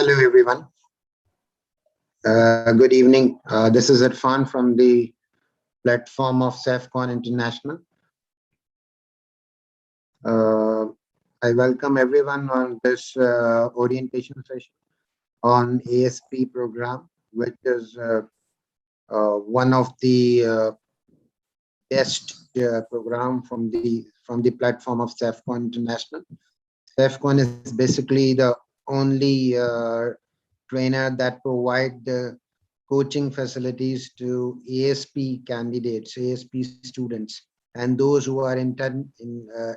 Hello, everyone. Good evening. This is Irfan from the platform of SafeCon International. I welcome everyone on this orientation session on ASP program, which is one of the best program from the platform of SafeCon International. SafeCon is basically the only trainer that provide the coaching facilities to ASP candidates, ASP students, and those who are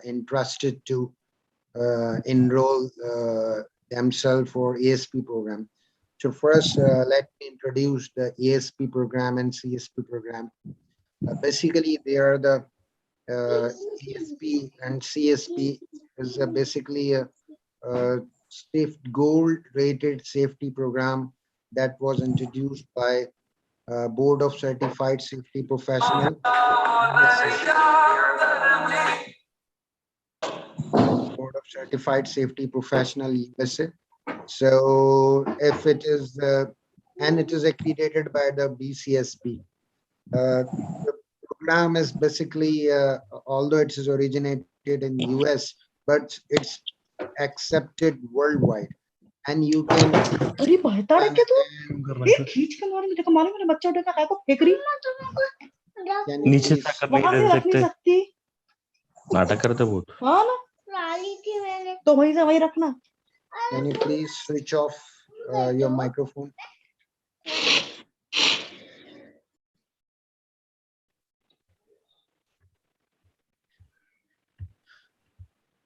interested to enroll themselves for ASP program. So first, let me introduce the ASP program and CSP program. Basically, they are the ASP and CSP is basically a safe gold rated safety program that was introduced by Board of Certified Safety Professional. Board of Certified Safety Professional USA. So if it is and it is accredited by the BCSP. The program is basically although it is originated in US, but it's accepted worldwide, and you can. अरे बहता है क्या तू? ये खींच के मारे मेरे को मालूम है बच्चा उठेगा काय को फेंक रही नीचे ताकत नहीं रख सकते नाटक करते बहुत हाँ ना लाली थी मैंने तो वहीं से वहीं रखना. Can you please switch off your microphone?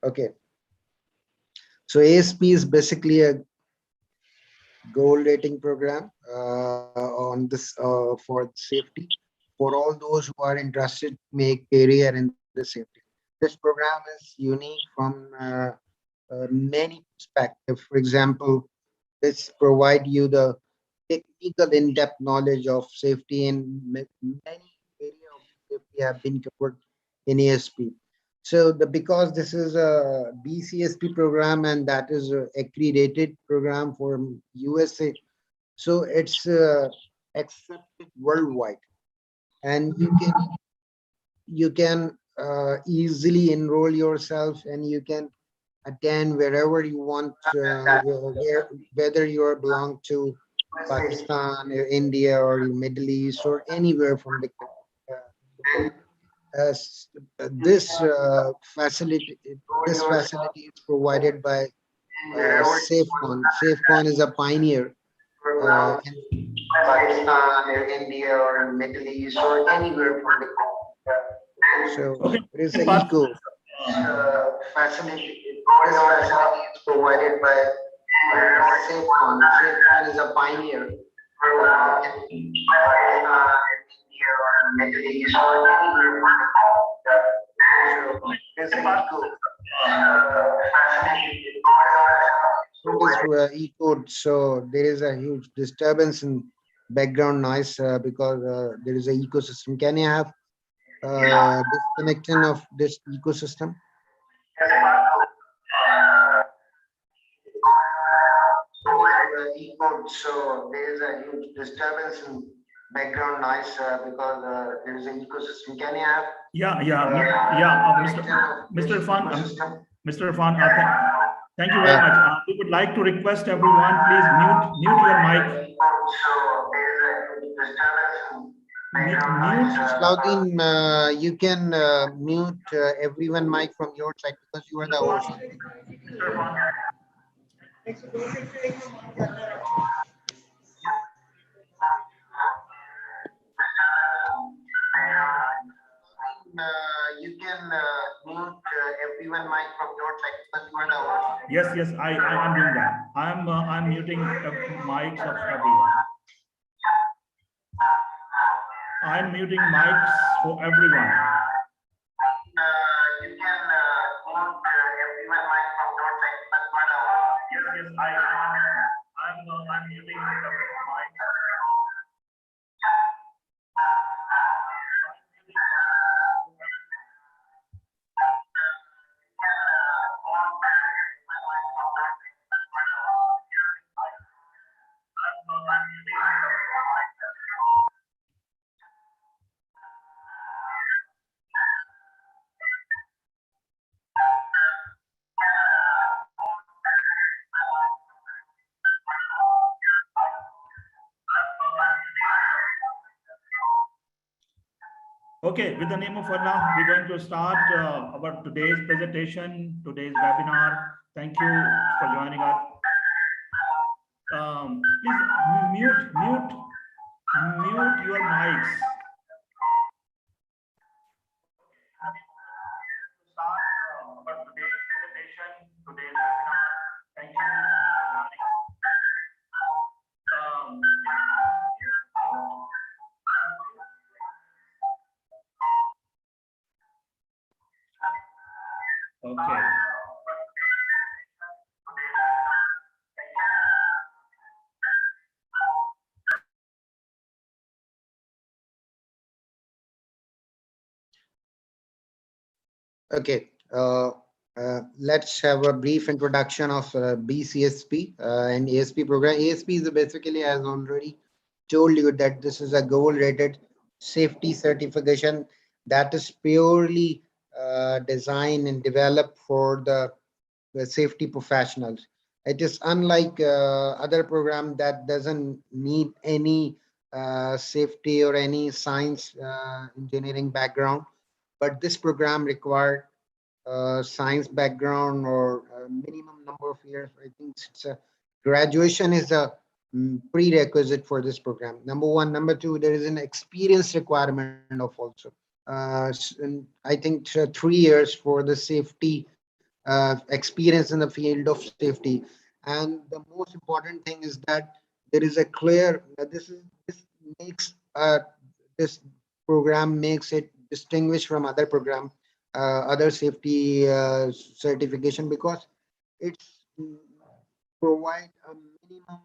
Okay. So ASP is basically a gold rating program on this for safety for all those who are interested to make career in the safety. This program is unique from many perspectives. For example, this provide you the technical in-depth knowledge of safety, and many areas of safety have been covered in ASP. So because this is a BCSP program and that is a accredited program for USA, so it's accepted worldwide, and you can easily enroll yourself, and you can attend wherever you want, whether you belong to Pakistan or India or Middle East or anywhere from the this facility is provided by SafeCon. SafeCon is a pioneer in Pakistan or India or Middle East or anywhere from the so it is an eco facility. This facility is provided by SafeCon. SafeCon is a pioneer in Pakistan, India or Middle East or anywhere from the so it is an eco E-code, so there is a huge disturbance in background noise because there is an ecosystem. Can you have disconnection of this ecosystem? E-code, so there is a huge disturbance in background noise because there is an ecosystem. Can you have? Mr. Irfan, thank you very much. We would like to request everyone, please mute your mic. Salahuddin, you can mute everyone mic from your side because you are the host. You can mute everyone mic from your side because you are the host. Yes, I am doing that. I'm muting mics of everyone. I'm muting mics for everyone. You can mute everyone mic from your side because you are the host. Yes, I'm muting mics. Okay, with the name of Allah, we're going to start our today's presentation, today's webinar. Thank you for joining us. Please mute your mics. Start our today's presentation, today's webinar. Thank you for joining. Okay. Okay, let's have a brief introduction of BCSP and ASP program. ASP is basically, as already told you, that this is a goal-rated safety certification that is purely designed and developed for the safety professionals. It is unlike other program that doesn't need any safety or any science engineering background, but this program required science background or minimum number of years. I think it's a graduation is a prerequisite for this program. Number one. Number two, there is an experience requirement of also. And I think 3 years for the safety experience in the field of safety. And the most important thing is that there is a clear this makes this program makes it distinguished from other program, other safety certification, because it's provide a minimum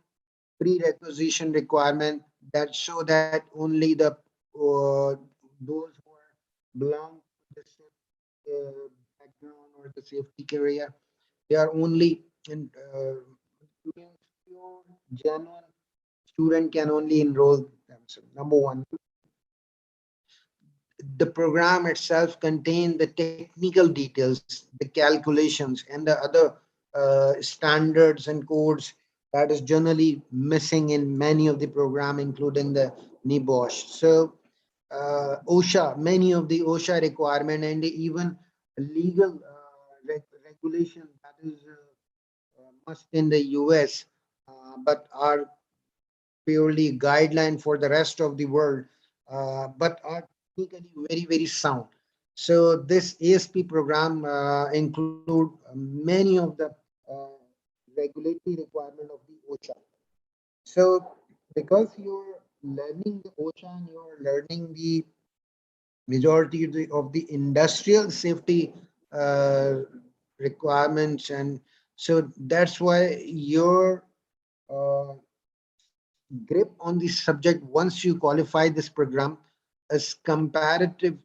prerequisition requirement that show that only the those who are belong to the safety background or the safety career, they are only in pure genuine student can only enroll themselves. Number one. The program itself contains the technical details, the calculations, and the other standards and codes that is generally missing in many of the program, including the NIBOSH. So OSHA, many of the OSHA requirement and even legal regulation that is must in the US, but are purely guideline for the rest of the world, but are technically very sound. So this ASP program include many of the uh, regulatory requirement of the OSHA. So because you're learning the OSHA and you're learning the majority of the industrial safety uh, requirements, and so that's why your uh, grip on the subject once you qualify this program is comparative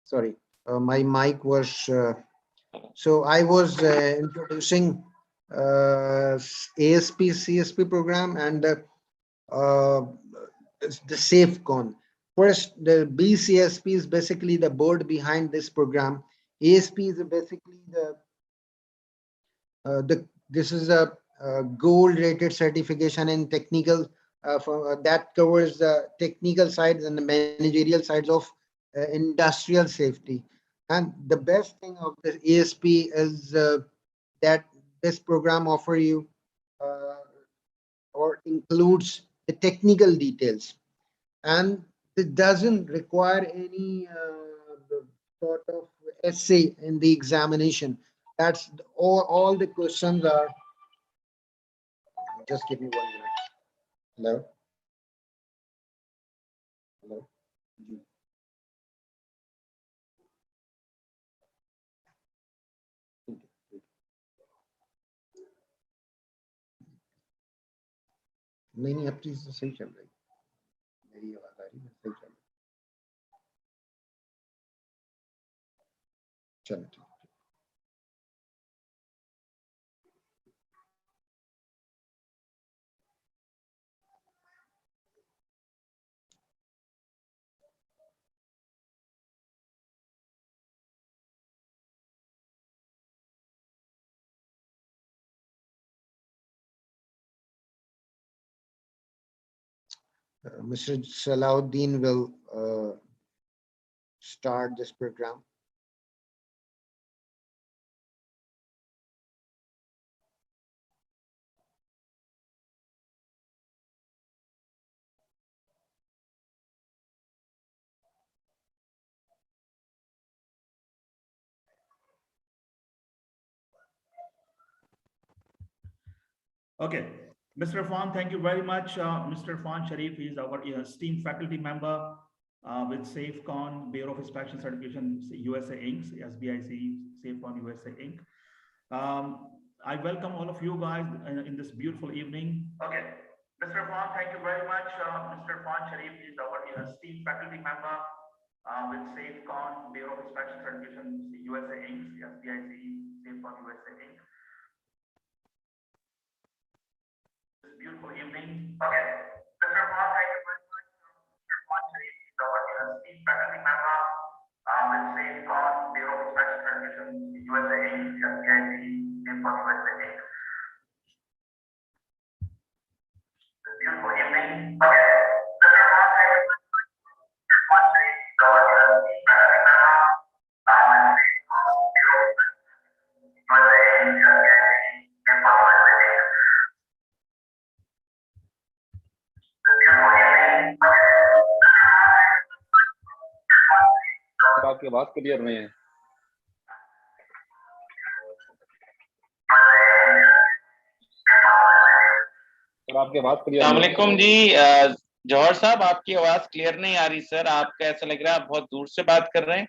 Sorry, my mic was. So I was introducing ASP CSP program and the SafeCon. First, the BCSP is basically the board behind this program. ASP is basically this is a gold rated certification in technical that covers the technical sides and the managerial sides of industrial safety. And the best thing of the ASP is that this program offer you or includes the technical details, and it doesn't require any sort of essay in the examination. That's all the questions are. Just give me 1 minute. Hello. Hello. नहीं अब चीज तो सही चल रही, मेरी आवाज आ रही है, सही चल रही, चलो। Mr. Salahuddin will start this program. Okay, Mr. Irfan, thank you very much. Mr. Irfan Sharif is our esteemed faculty member with SafeCon, Bureau of Inspection Certification USA Inc., SBIC, SafeCon USA Inc. I welcome all of you guys in this beautiful evening. Okay, Mr. Irfan, thank you very much. Mr. Irfan Sharif is our esteemed faculty member with SafeCon, Bureau of Inspection Certification USA Inc., SBIC, SafeCon USA Inc. Beautiful evening. Okay, Mr. Irfan, thank you very much. Mr. Irfan Sharif is our esteemed faculty member with SafeCon, Bureau of Inspection Certification USA Inc., SBIC, SafeCon USA Inc. Beautiful evening. Okay, Mr. Irfan, thank you very much. Mr. Irfan Sharif is our esteemed faculty member with SafeCon, Bureau of Inspection USA Inc., SBIC, SafeCon USA Inc. आपकी आवाज clear नहीं है। आपकी आवाज clear. अस्सलाम वालेकुम जी। जौहर साहब, आपकी आवाज क्लियर नहीं आ रही सर। आपका ऐसा लग रहा है आप बहुत दूर से बात कर रहे हैं।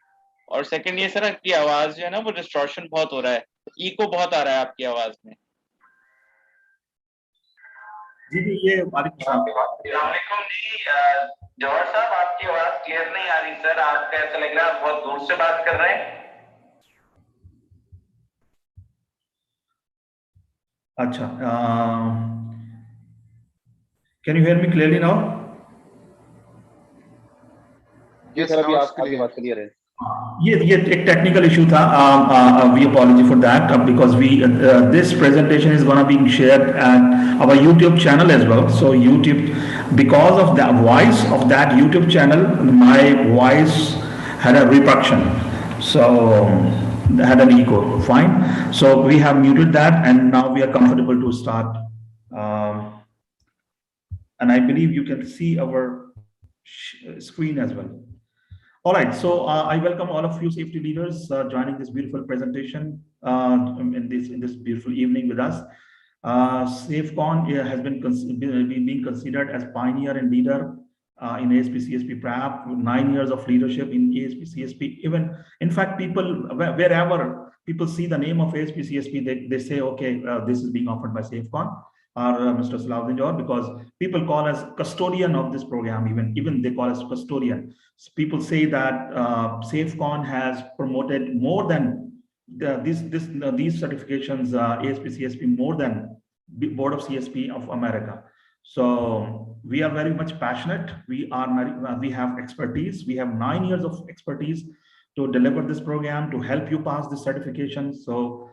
और सेकंड ये सर, आपकी आवाज जो है ना वो डिस्टॉर्शन बहुत हो रहा है, इको बहुत आ रहा है आपकी आवाज में। जी ये अस्सलाम वालेकुम जी। जौहर साहब, आपकी आवाज क्लियर नहीं आ रही सर। आपका ऐसा लग रहा है आप बहुत दूर से बात कर रहे हैं। अच्छा, can you hear me clearly now? जी सर, अभी आपकी बात क्लियर है। ये एक टेक्निकल इशू था, we apology for that because we this presentation is gonna being shared at our YouTube channel as well. So YouTube, because of the voice of that YouTube channel, my voice had a repercussion, so had an echo. Fine, so we have muted that and now we are comfortable to start, and I believe you can see our screen as well. All right, so I welcome all of you safety leaders joining this beautiful presentation in this beautiful evening with us. SafeCon has been being considered as pioneer and leader in ASP CSP prep, 9 years of leadership in ASP CSP. Even in fact, people wherever people see the name of ASP CSP, they say, okay, this is being offered by SafeCon. Mr. Salahuddin Johar, because people call us custodian of this program, even they call us custodian. So people say that SafeCon has promoted more than these certifications, ASP, CSP, more than the Board of CSP of America. So we are very much passionate. We have expertise. We have 9 years of expertise to deliver this program, to help you pass this certification. So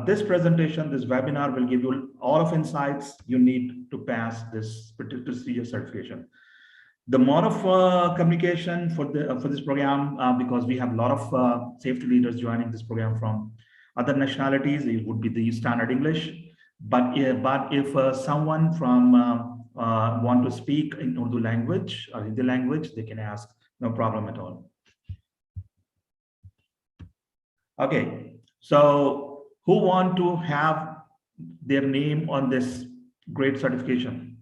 this presentation, this webinar will give you all of insights you need to pass this particular certification. The more of communication for this program, because we have a lot of safety leaders joining this program from other nationalities, it would be the standard English. But if someone from want to speak in Urdu language or Hindi language, they can ask, no problem at all. Okay, so who want to have their name on this great certification?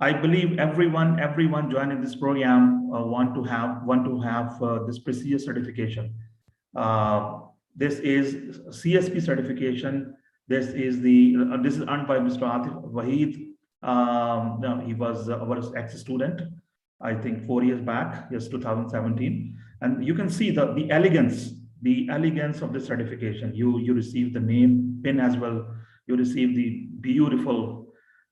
I believe everyone joining this program want to have this prestigious certification. This is CSP certification. This is earned by Mr. Atif Wahid. He was our ex-student, I think 4 years back, yes, 2017. And you can see the elegance of the certification. You receive the name pin as well. You receive the beautiful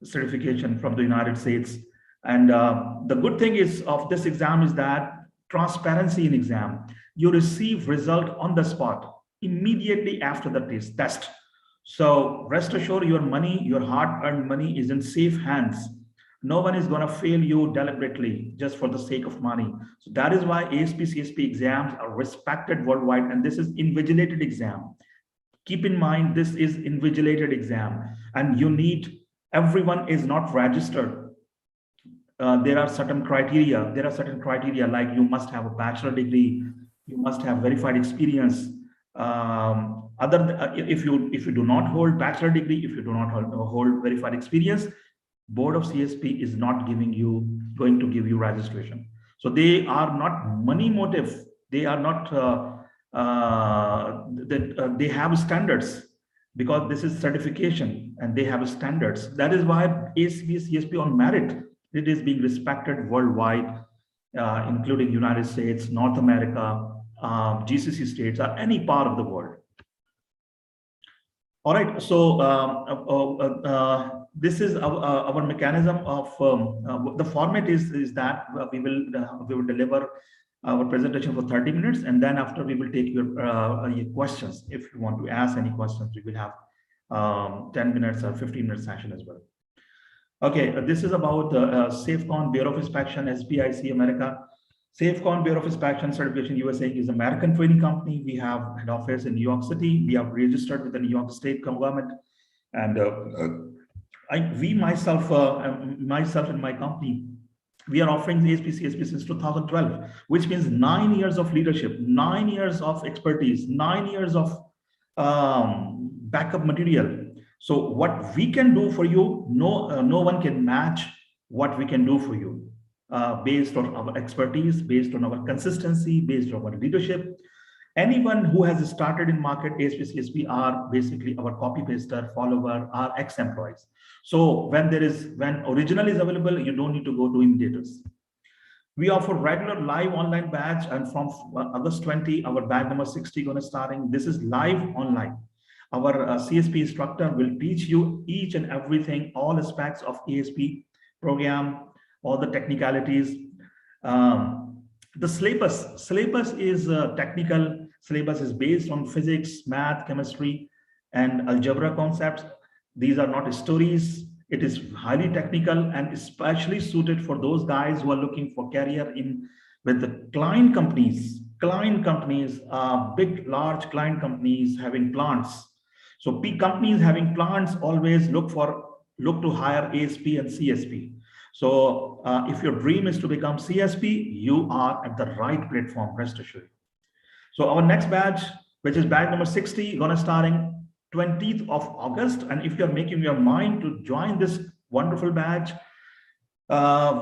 certification from the United States. And the good thing is of this exam is that transparency in exam. You receive result on the spot immediately after the test. So rest assured, your money, your hard-earned money is in safe hands. No one is going to fail you deliberately just for the sake of money. So that is why ASP CSP exams are respected worldwide, and this is invigilated exam. Keep in mind, this is invigilated exam, and everyone is not registered. There are certain criteria. Like you must have a bachelor degree, you must have verified experience. If you do not hold bachelor degree, if you do not hold verified experience, Board of CSP is not going to give you registration. So they are not money motive. They are not. They have standards, because this is certification and they have standards. That is why ASP CSP on merit, it is being respected worldwide, including United States, North America, GCC states, or any part of the world. All right, so this is our mechanism of the format is that we will deliver our presentation for 30 minutes, and then after we will take your questions. If you want to ask any questions, we will have 10 minutes or 15 minute session as well. Okay, this is about SafeCon Bureau of Inspection, SBIC America. SafeCon Bureau of Inspection Certification USA is an American training company. We have head office in New York City. We have registered with the New York State government, and myself and my company, we are offering the ASP CSP since 2012, which means 9 years of leadership, 9 years of expertise, 9 years of backup material. So what we can do for you, no one can match what we can do for you. Based on our expertise, based on our consistency, based on our leadership. Anyone who has started in market, ASP CSP are basically our copy paster, follower, our ex-employees. So when original is available, you don't need to go to imitators. We offer regular live online batch, and from August 20, our batch number 60 going to starting. This is live online. Our CSP instructor will teach you each and everything, all aspects of ASP program, all the technicalities. The syllabus is technical. Syllabus is based on physics, math, chemistry, and algebra concepts. These are not stories. It is highly technical and especially suited for those guys who are looking for career with the client companies. Client companies are big, large client companies having plants. So companies having plants always look to hire ASP and CSP. So if your dream is to become CSP, you are at the right platform, rest assured. So our next batch, which is batch number 60, gonna starting 20th of August. And if you're making your mind to join this wonderful batch,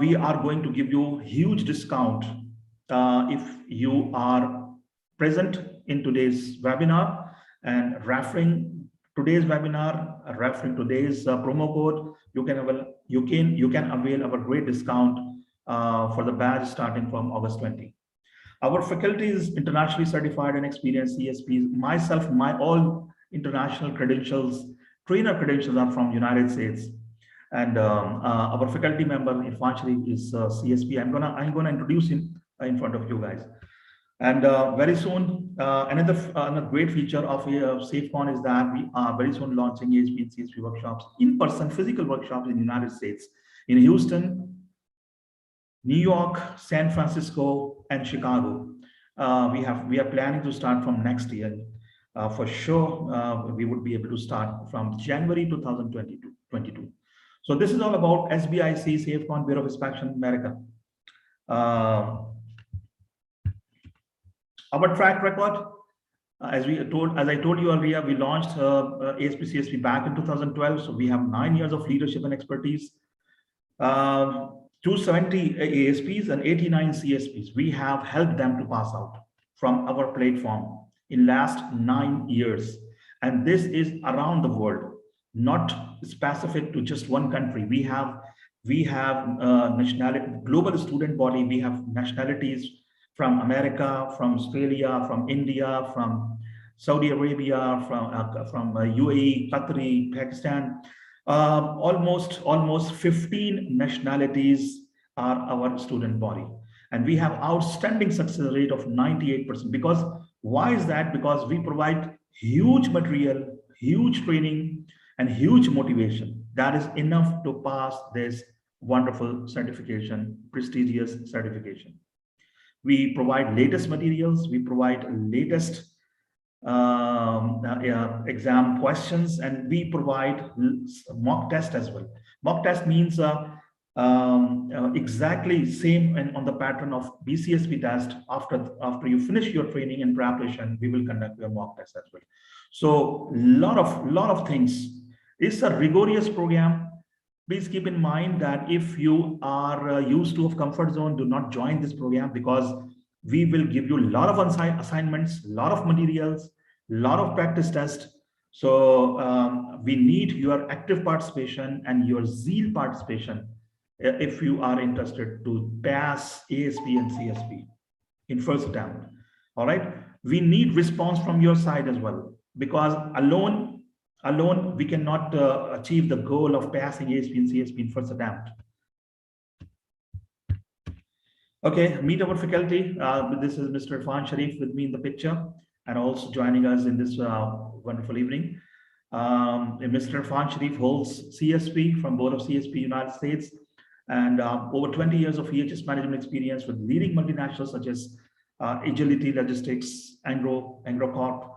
we are going to give you huge discount if you are present in today's webinar and referring today's webinar, referring to today's promo code, you can avail our great discount for the batch starting from August 20. Our faculty is internationally certified and experienced CSPs. Myself, my all international credentials, trainer credentials are from United States. And our faculty member, Irfan Sharif, is CSP. I'm gonna introduce him in front of you guys. And very soon, another great feature of SafeCon is that we are very soon launching ASP and CSP workshops, in-person physical workshops in the United States, in Houston, New York, San Francisco, and Chicago. We are planning to start from next year. For sure, we would be able to start from January 2022. So this is all about SBIC, SafeCon, Bureau of Inspection, America. Our track record, as I told you earlier, we launched ASP CSP back in 2012. So we have 9 years of leadership and expertise. 270 ASPs and 89 CSPs. We have helped them to pass out from our platform in last 9 years. And this is around the world, not specific to just one country. We have nationality, global student body. We have nationalities from America, from Australia, from India, from Saudi Arabia, from UAE, Qatari, Pakistan. Almost 15 nationalities are our student body. And we have outstanding success rate of 98%. Because why is that? Because we provide huge material, huge training, and huge motivation. That is enough to pass this wonderful certification, prestigious certification. We provide latest materials, we provide latest exam questions, and we provide mock test as well. Mock test means exactly same and on the pattern of BCSP test. After you finish your training and preparation, we will conduct your mock test as well. So lot of things. It's a rigorous program. Please keep in mind that if you are used to a comfort zone, do not join this program, because we will give you a lot of assignments, a lot of materials, a lot of practice tests. So we need your active participation and your zeal participation if you are interested to pass ASP and CSP in first attempt. All right. We need response from your side as well, because alone we cannot achieve the goal of passing ASP and CSP in first attempt. Okay, meet our faculty. This is Mr. Irfan Sharif with me in the picture, and also joining us in this wonderful evening. Mr. Irfan Sharif holds CSP from Board of CSP United States, and over 20 years of EHS management experience with leading multinationals such as Agility Logistics, AngloCorp.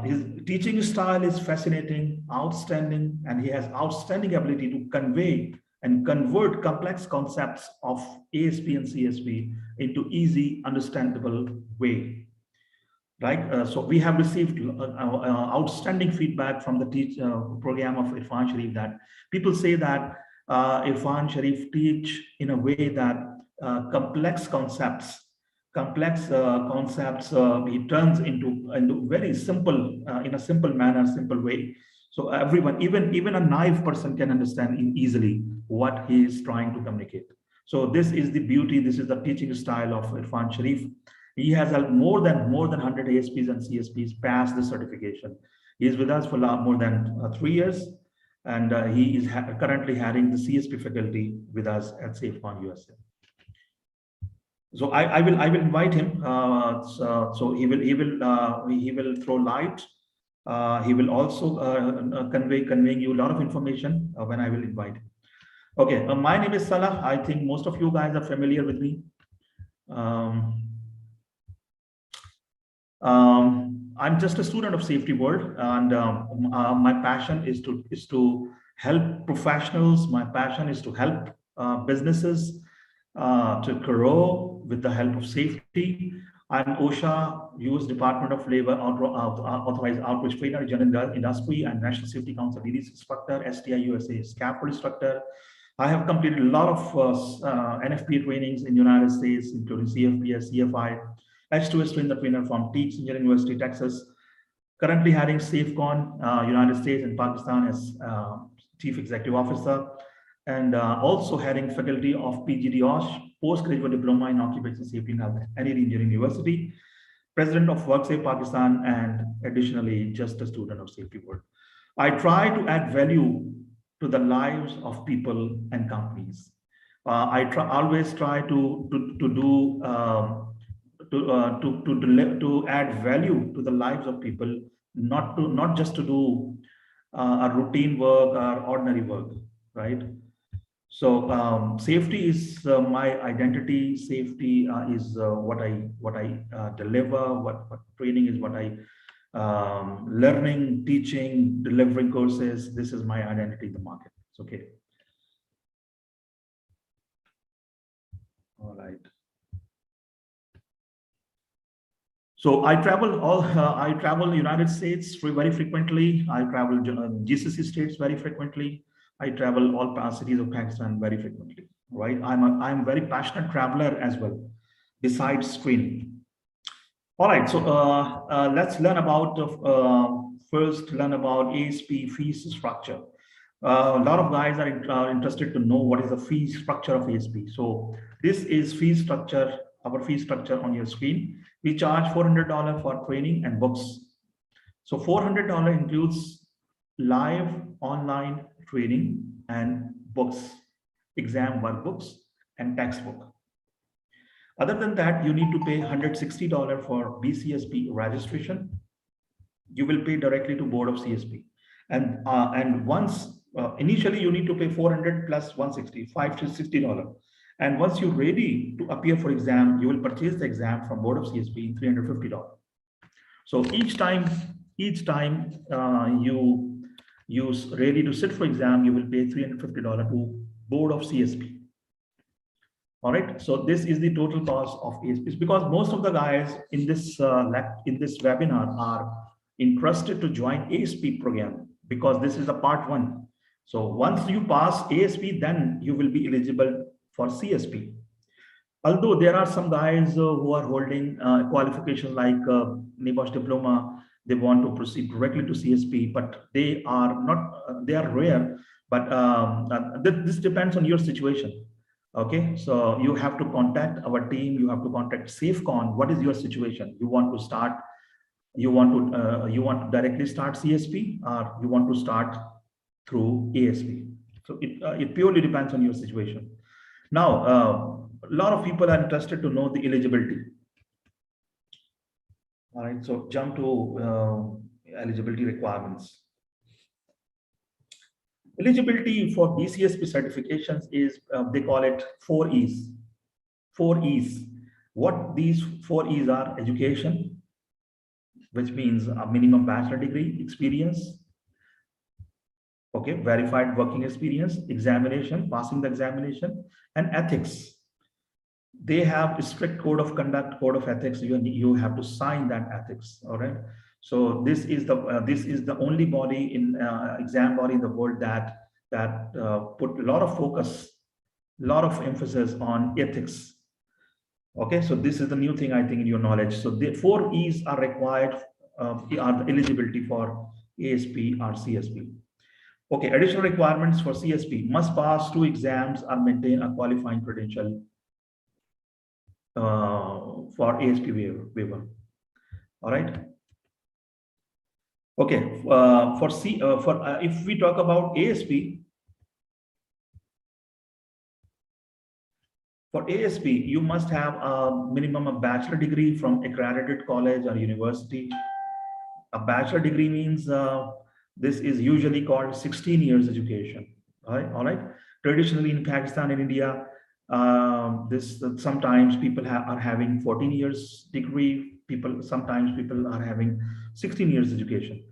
His teaching style is fascinating, outstanding, and he has outstanding ability to convey and convert complex concepts of ASP and CSP into easy, understandable way. Right? So we have received outstanding feedback from the program of Irfan Sharif, that people say that Irfan Sharif teach in a way that complex concepts he turns into very simple, in a simple manner, simple way. So everyone, even a naive person can understand easily what he is trying to communicate. So this is the beauty, this is the teaching style of Irfan Sharif. He has more than 100 ASPs and CSPs pass the certification. He is with us for more than 3 years, and he is currently having the CSP faculty with us at SafeCon USA. So I will invite him. So he will throw light. He will also conveying you a lot of information when I will invite him. Okay, my name is Salah. I think most of you guys are familiar with me. I'm just a student of safety world, and my passion is to help professionals. My passion is to help businesses to grow with the help of safety. I'm OSHA, US Department of Labor Authorized Outreach Trainer, General Industry and National Safety Council Leaders Instructor, STI USA Scaffold Instructor. I have completed a lot of NFP trainings in the United States, including CFPS, CFI, H2S trainer from Teach University, Texas. Currently heading SafeCon, United States and Pakistan as Chief Executive Officer, and also heading faculty of PGDOSH, Postgraduate Diploma in Occupational Safety and Health, Any Engineering University, President of WorkSafe Pakistan, and additionally just a student of Safety World. I try to add value to the lives of people and companies. I always try to add value to the lives of people, not just to do a routine work or ordinary work, right? So safety is my identity. Safety is what I deliver. What training is what I learning, teaching, delivering courses. This is my identity in the market. It's okay. All right. So I travel United States very frequently. I travel GCC states very frequently. I travel all cities of Pakistan very frequently, right? I'm a very passionate traveler as well, besides training. All right, so let's learn about first learn about ASP fee structure. A lot of guys are interested to know what is the fee structure of ASP. So this is fee structure, our fee structure on your screen. We charge $400 for training and books. So $400 includes live online training and books, exam workbooks and textbook. Other than that, you need to pay $160 for BCSP registration. You will pay directly to Board of CSP. And once, initially you need to pay $400 plus $160, $560. And once you're ready to appear for exam, you will purchase the exam from Board of CSP, $350. So each time you're ready to sit for exam, you will pay $350 to Board of CSP. All right, so this is the total cost of ASPs, because most of the guys in this webinar are interested to join ASP program, because this is the part 1. So once you pass ASP, then you will be eligible for CSP. Although there are some guys who are holding qualifications like NIBOSH diploma, they want to proceed directly to CSP, but they are not, they are rare, but this depends on your situation. Okay, so you have to contact our team, you have to contact SafeCon. What is your situation? You want to start, you want to directly start CSP, or you want to start through ASP? So it purely depends on your situation. Now, a lot of people are interested to know the eligibility. All right, so jump to eligibility requirements. Eligibility for BCSP certifications is, they call it 4 E's. 4 E's. What these 4 E's are: education, which means a minimum bachelor degree experience. Okay, verified working experience, examination, passing the examination, and ethics. They have a strict code of conduct, code of ethics. You have to sign that ethics. All right. So this is the only body in exam body in the world that put a lot of focus, a lot of emphasis on ethics. Okay, so this is the new thing, I think, in your knowledge. So the 4 E's are required, are the eligibility for ASP or CSP. Okay, additional requirements for CSP: must pass 2 exams or maintain a qualifying credential for ASP waiver. All right. Okay, if we talk about ASP, for ASP, you must have a minimum of bachelor degree from accredited college or university. A bachelor degree means this is usually called 16 years education. All right. Traditionally in Pakistan and India, sometimes people are having 14 years degree. Sometimes people are having 16 years education.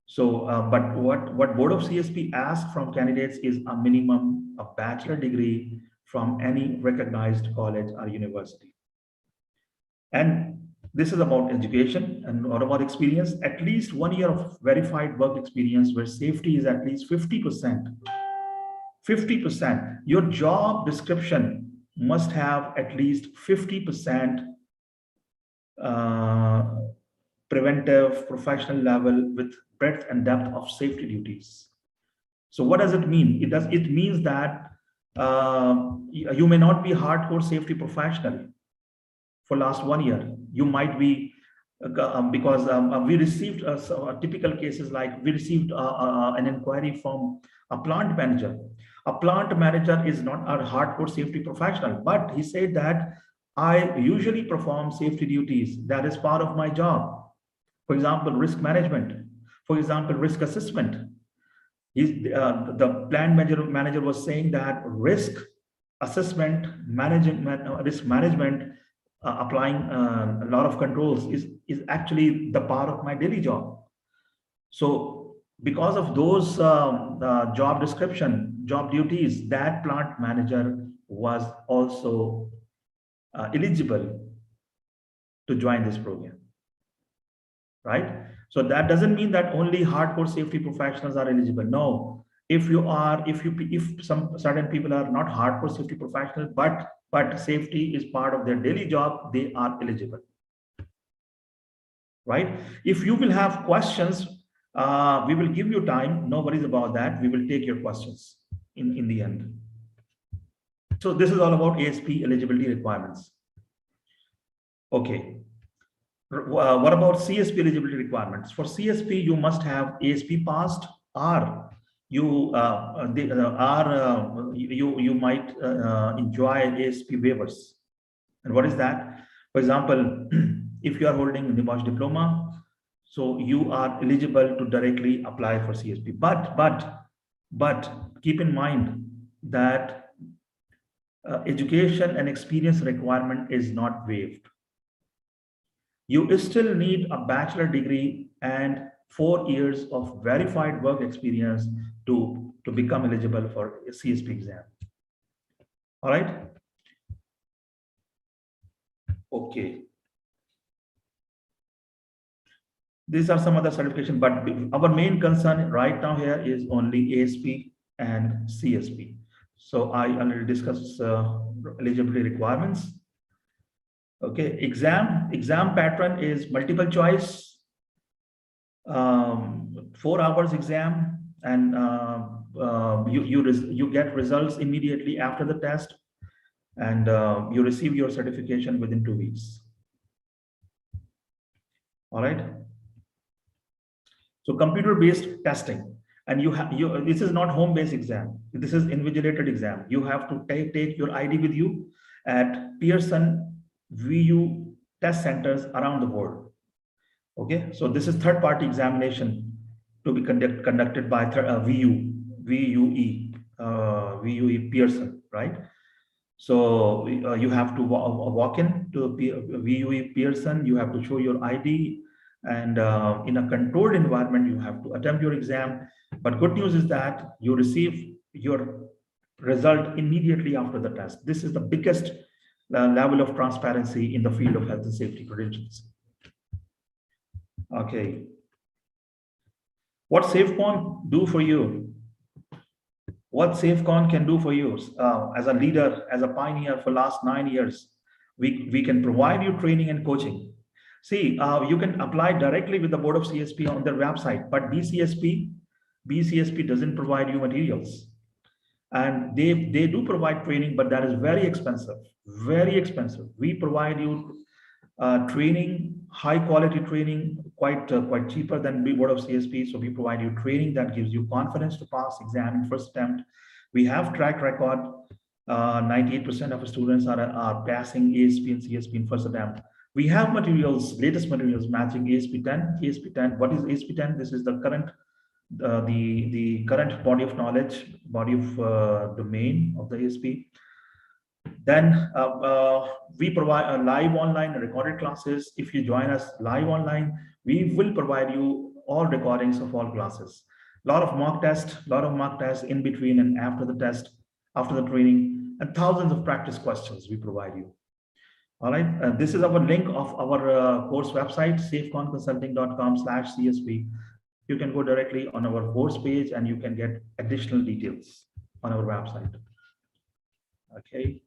So, but what Board of CSP asks from candidates is a minimum of bachelor degree from any recognized college or university. And this is about education and what about experience. At least 1 year of verified work experience where safety is at least 50%. 50%. Your job description must have at least 50% preventive, professional level with breadth and depth of safety duties. So what does it mean? It means that you may not be hardcore safety professional for last 1 year. You might be because we received typical cases, like we received an inquiry from a plant manager. A plant manager is not a hardcore safety professional, but he said that I usually perform safety duties. That is part of my job. For example, risk management. For example, risk assessment. The plant manager was saying that risk assessment, risk management, applying a lot of controls is actually the part of my daily job. So because of those job description, job duties, that plant manager was also eligible to join this program, right? So that doesn't mean that only hardcore safety professionals are eligible. No, if some certain people are not hardcore safety professionals, but safety is part of their daily job, they are eligible, right? If you will have questions, we will give you time. No worries about that. We will take your questions in the end. So this is all about ASP eligibility requirements. Okay. What about CSP eligibility requirements? For CSP, you must have ASP passed, or you might enjoy ASP waivers. And what is that? For example, if you are holding a Nibosh diploma, so you are eligible to directly apply for CSP. But keep in mind that education and experience requirement is not waived. You still need a bachelor degree and 4 years of verified work experience to become eligible for a CSP exam. All right. Okay. These are some other certification, but our main concern right now here is only ASP and CSP. So I already discussed eligibility requirements. Okay, exam pattern is multiple choice, 4 hours exam, and you get results immediately after the test, and you receive your certification within 2 weeks. All right. So computer-based testing, and this is not home-based exam. This is invigilated exam. You have to take your ID with you at Pearson VU test centers around the world. Okay, so this is third-party examination to be conducted by VUE Pearson, right? So you have to walk in to VUE Pearson. You have to show your ID, and in a controlled environment, you have to attempt your exam. But good news is that you receive your result immediately after the test. This is the biggest level of transparency in the field of health and safety credentials. Okay. What SafeCon do for you? What SafeCon can do for you as a leader, as a pioneer for last 9 years? We can provide you training and coaching. See, you can apply directly with the Board of CSP on their website, but BCSP doesn't provide you materials. And they do provide training, but that is very expensive, very expensive. We provide you training, high quality training, quite cheaper than the Board of CSP. So we provide you training that gives you confidence to pass exam in first attempt. We have track record. 98% of students are passing ASP and CSP in first attempt. We have materials, latest materials matching ASP 10. ASP 10. What is ASP 10? This is the current the current body of knowledge, body of domain of the ASP. Then we provide live online recorded classes. If you join us live online, we will provide you all recordings of all classes. A lot of mock tests in between and after the test, after the training, and thousands of practice questions we provide you. All right, this is our link of our course website, safeconconsulting.com/CSP. You can go directly on our course page and you can get additional details on our website. Okay.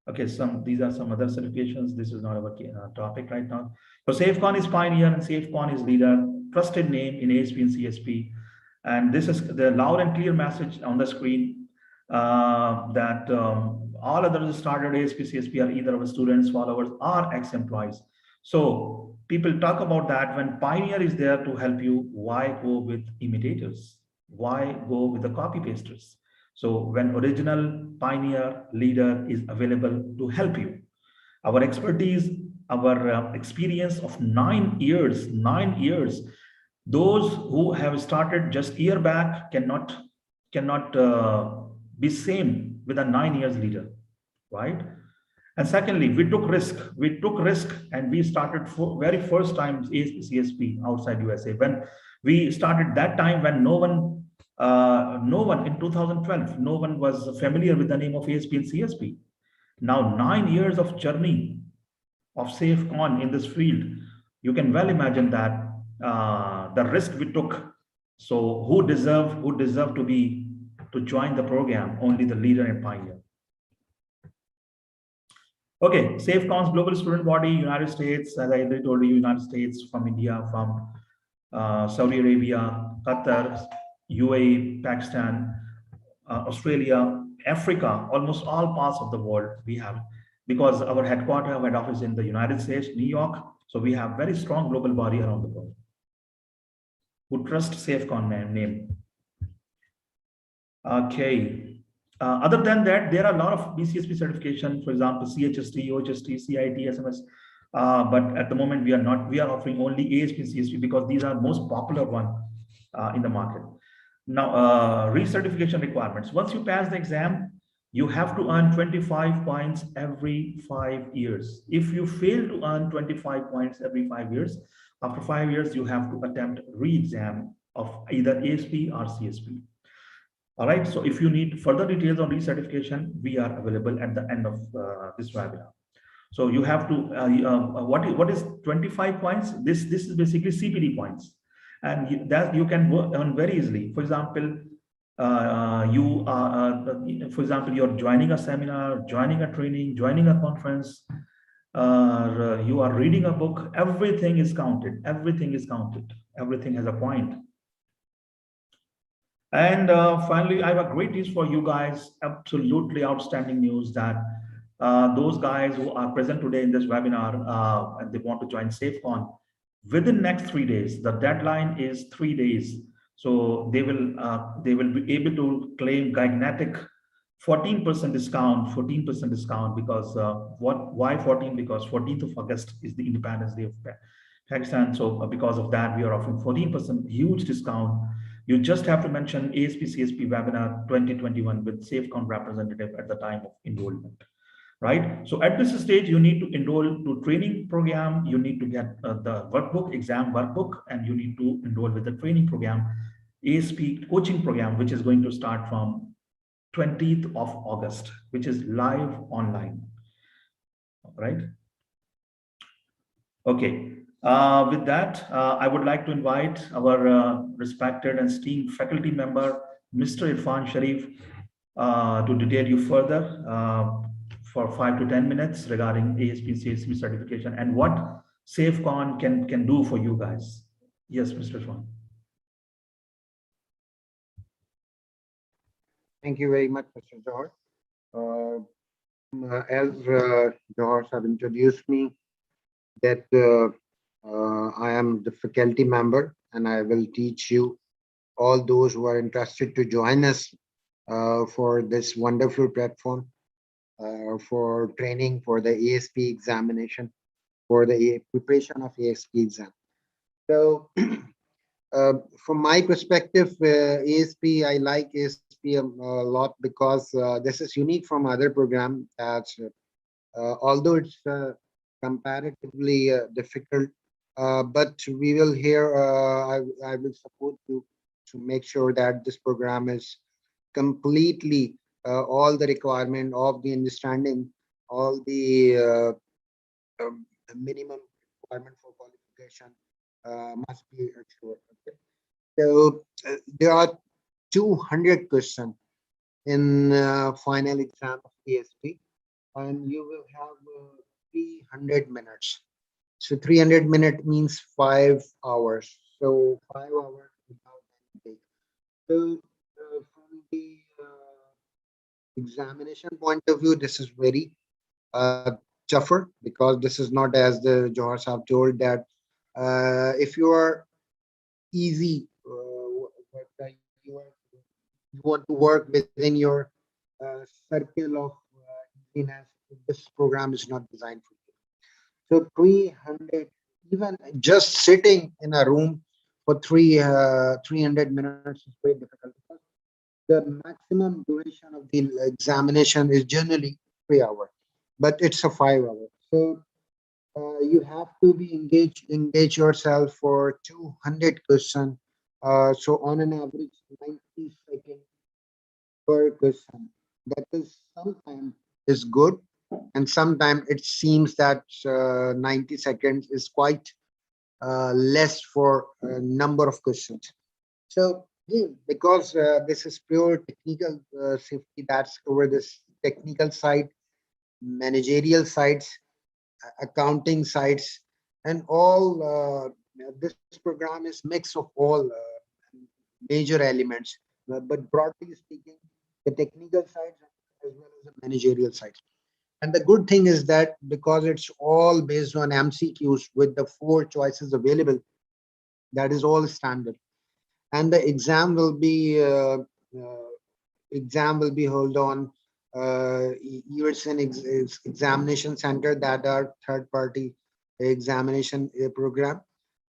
Okay, these are some other certifications. This is not our topic right now. So SafeCon is pioneer and SafeCon is leader, trusted name in ASP and CSP. And this is the loud and clear message on the screen that all others started ASP, CSP are either our students, followers, or ex-employees. So people talk about that when pioneer is there to help you, why go with imitators? Why go with the copy pasters? So when original pioneer leader is available to help you, our expertise, our experience of 9 years, those who have started just year back cannot be same with a 9 years leader, right? And secondly, we took risk and we started for very first time ASP CSP outside USA. When we started that time, when no one in 2012, no one was familiar with the name of ASP and CSP. Now 9 years of journey of SafeCon in this field, you can well imagine that the risk we took. So who deserve to join the program? Only the leader and pioneer. Okay, SafeCon's global student body, United States, as I told you, United States, from India, from Saudi Arabia, Qatar, UAE, Pakistan, Australia, Africa, almost all parts of the world we have, because our head office in the United States, New York. So we have very strong global body around the world who trust SafeCon name. Okay. Other than that, there are a lot of BCSP certification, for example, CHST, OHST, CIT, SMS. But at the moment, we are offering only ASP and CSP because these are most popular one in the market. Now, recertification requirements. Once you pass the exam, you have to earn 25 points every 5 years. If you fail to earn 25 points every 5 years, after 5 years, you have to attempt re-exam of either ASP or CSP. All right, so if you need further details on recertification, we are available at the end of this webinar. So you have to, what is 25 points? This is basically CPD points. And that you can earn very easily. For example, you're joining a seminar, joining a training, joining a conference, you are reading a book, everything is counted. Everything is counted. Everything has a point. And finally, I have a great news for you guys. Absolutely outstanding news that those guys who are present today in this webinar and they want to join SafeCon, within next 3 days, the deadline is 3 days. So they will be able to claim gigantic 14% discount because why 14? Because 14th of August is the Independence Day of Pakistan. So because of that, we are offering 14% huge discount. You just have to mention ASP CSP webinar 2021 with SafeCon representative at the time of enrollment, right? So at this stage, you need to enroll to training program. You need to get the workbook, exam workbook, and you need to enroll with the training program, ASP coaching program, which is going to start from 20th of August, which is live online, right? Okay. With that, I would like to invite our respected and esteemed faculty member, Mr. Irfan Sharif, to detail you further for 5 to 10 minutes regarding ASP CSP certification and what SafeCon can do for you guys. Yes, Mr. Irfan. Thank you very much, Mr. Johar. As Johar have introduced me, that I am the faculty member and I will teach you all those who are interested to join us for this wonderful platform for training for the ASP examination, for the preparation of ASP exam. So from my perspective, ASP, I like ASP a lot because this is unique from other programs. Although it's comparatively difficult, but we will here, I will support you to make sure that this program is completely all the requirement of the understanding, all the minimum requirement for qualification must be assured. Okay? So there are 200 questions in final exam of ASP. and you will have 300 minutes. So 300 minute means 5 hours. So 5 hours without any break. So from the examination point of view, this is very tougher, because this is not, as the Johar Saab told, that if you are easy, you want to work within your circle of easiness, this program is not designed for you. So 300, even just sitting in a room for 300 minutes is very difficult, because the maximum duration of the examination is generally 3 hours, but it's a 5 hour. So you have to be engage yourself for 200 questions. So on an average 90 seconds per question. That is sometimes is good, and sometimes it seems that 90 seconds is quite less for a number of questions. So yeah, because this is pure technical safety, that's over this technical side, managerial sides, accounting sides, and all. This program is mix of all major elements, but broadly speaking, the technical sides as well as the managerial sides. And the good thing is that because it's all based on MCQs with the 4 choices available, that is all standard. And the exam will be held on USN examination center, that are third party examination program.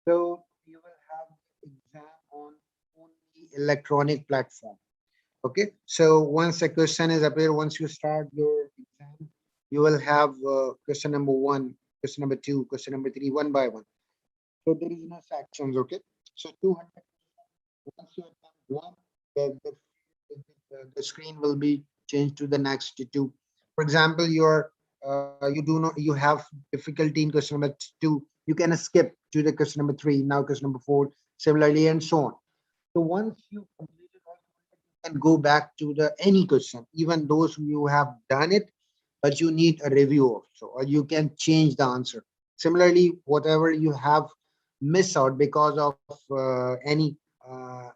So you will have exam on only electronic platform. Okay, so once a question is appear, once you start your exam, you will have question number 1, question number 2, question number 3, one by one. So there is no sections. Okay, so 200. Once you attempt one, the screen will be changed to the next 2. For example, you have difficulty in question number 2, you can skip to the question number 3, now question number 4, similarly, and so on. So once you complete it all, you can go back to the any question, even those you have done it, but you need a review also, or you can change the answer. Similarly, whatever you have missed out because of any uh,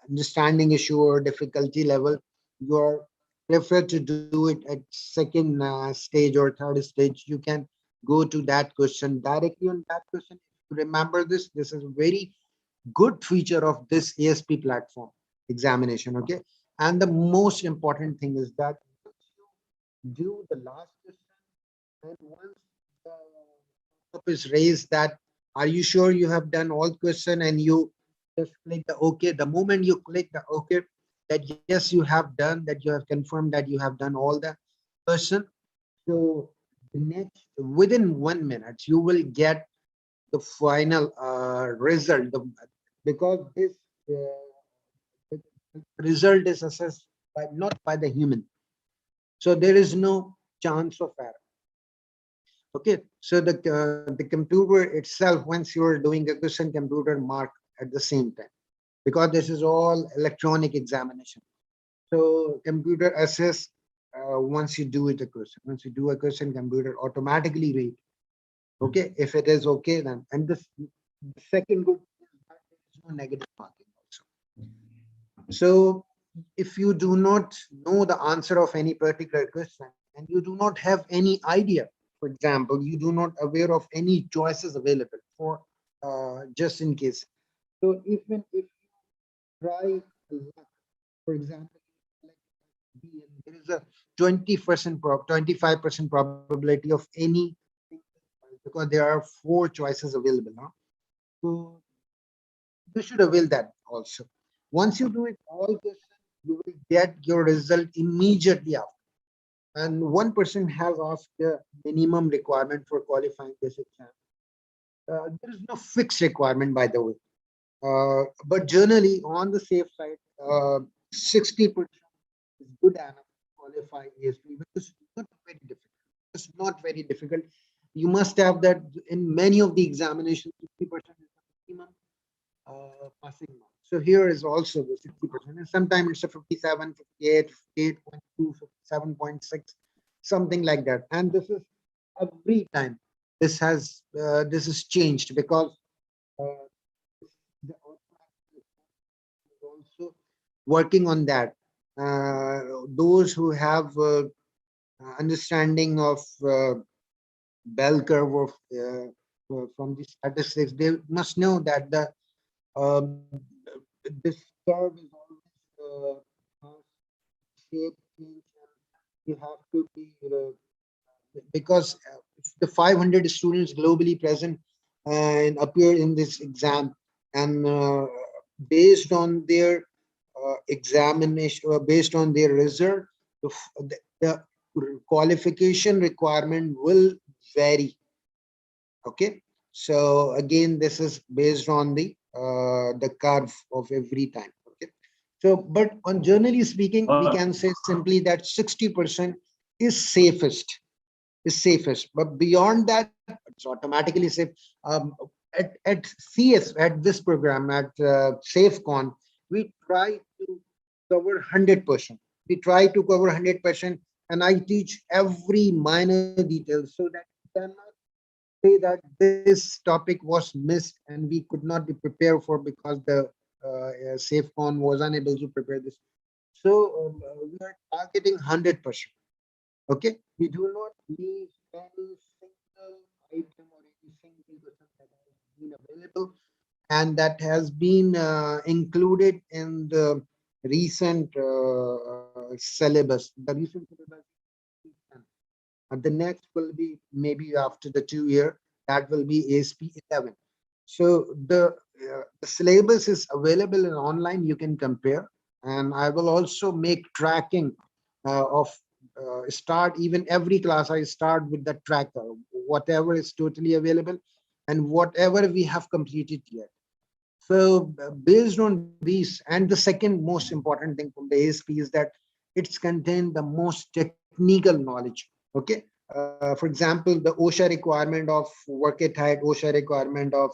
understanding issue or difficulty level, you are preferred to do it at second stage or third stage. You can go to that question directly on that question. Remember this. This is a very good feature of this ASP platform examination. Okay, and the most important thing is that do the last question, and once the up is raised, that are you sure you have done all question, and you just click the OK. The moment you click the OK, that yes, you have done, that you have confirmed that you have done all the question. So the next, within 1 minute, you will get the final result. Because this the result is assessed by not by the human, so there is no chance of error. Okay, so the computer itself, once you are doing a question, computer mark at the same time, because this is all electronic examination. So computer assess once you do it a question. Once you do a question, computer automatically rate. Okay, if it is okay, then, and this the second good is that there is no negative marking also. So if you do not know the answer of any particular question, and you do not have any idea, for example, you do not aware of any choices available for just in case. So even if you try a lot, for example, like B, and there is a 20% 25% probability of any, because there are 4 choices available now. So you should avail that also. Once you do it all questions, you will get your result immediately after. And one person has asked the minimum requirement for qualifying this exam. There is no fixed requirement, by the way. But generally, on the safe side, 60% is good enough to qualify ASP, which is not very difficult. It's not very difficult. You must have that in many of the examinations, 60% is the minimum passing mark. So here is also the 60%. And sometimes it's a 57, 58, 58.2, 57.6, something like that. And this is every time this is changed, because the also working on that. Those who have understanding of bell curve of from the statistics, they must know that the um, this curve is always shape change, and you have to be because if the 500 students globally present and appear in this exam, and based on their examination, based on their result, the qualification requirement will vary. Okay, so again, this is based on the curve of every time. Okay, so but on generally speaking, we can say simply that 60% is safest, but beyond that, it's automatically safe. At this program at SafeCon, we try to cover 100%. We try to cover 100%, and I teach every minor detail so that you cannot say that this topic was missed and we could not be prepared for because the SafeCon was unable to prepare this. So we are targeting 100%. Okay, we do not leave any single item or any single question that has been available and that has been included in the recent syllabus. The recent syllabus, and the next will be maybe after the 2 year, that will be ASP 11. So the syllabus is available in online. You can compare, and I will also make tracking of start even every class. I start with the tracker, whatever is totally available and whatever we have completed yet. So based on these, and the second most important thing from the ASP is that it's contained the most technical knowledge. Okay, for example, the OSHA requirement of work at height, OSHA requirement of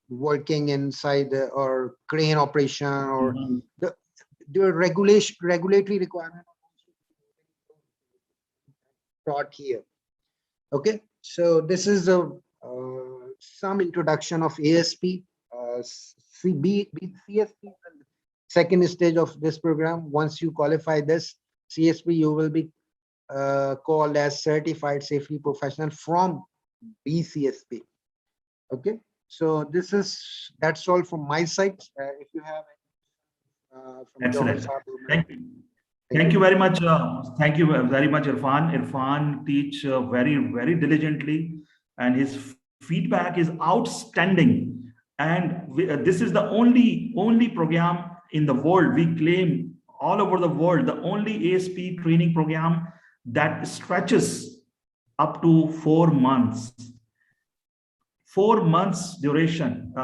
working inside or crane operation, or the regulatory requirement taught here. Okay, so this is a some introduction of ASP, CSP, second stage of this program. Once you qualify this CSP, you will be called as certified safety professional from BCSP. Okay, so that's all from my side. If you have from excellent. Johar, Thank you. Thank you very much. Thank you very much, Irfan. Irfan teach very diligently, and his feedback is outstanding. And this is the only program in the world, we claim all over the world, the only ASP training program that stretches up to 4 months. 4 months duration.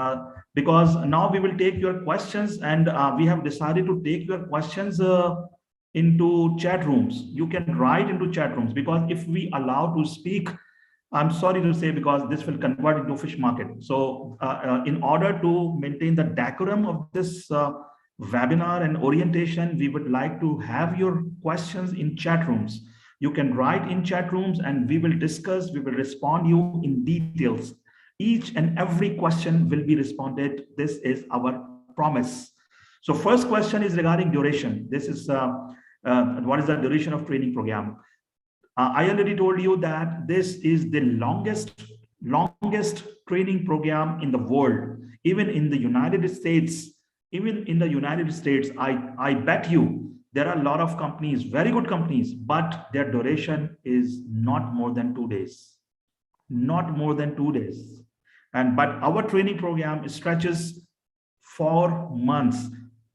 Because now we will take your questions, and we have decided to take your questions into chat rooms. You can write into chat rooms, because if we allow to speak, I'm sorry to say, because this will convert into fish market. So in order to maintain the decorum of this webinar and orientation, we would like to have your questions in chat rooms. You can write in chat rooms and we will discuss, we will respond you in details. Each and every question will be responded. This is our promise. So first question is regarding duration. This is what is the duration of training program? I already told you that this is the longest training program in the world. Even in the United States, I bet you there are a lot of companies, very good companies, but their duration is not more than 2 days. Not more than 2 days. But our training program stretches 4 months,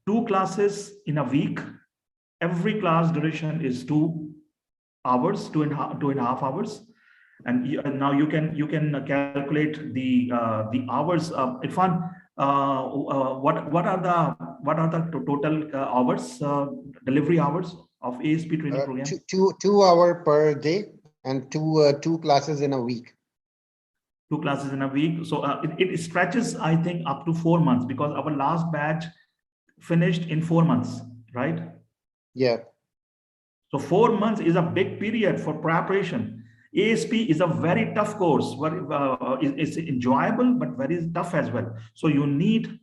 2 classes in a week. Every class duration is 2 hours, 2.5 hours. And now you can calculate the hours. Irfan, what are the total hours, delivery hours of ASP training program? 2 hours per day and two classes in a week. 2 classes in a week. So it stretches, I think, up to 4 months, because our last batch finished in 4 months, right? Yeah. So 4 months is a big period for preparation. ASP is a very tough course. It's enjoyable, but very tough as well. So you need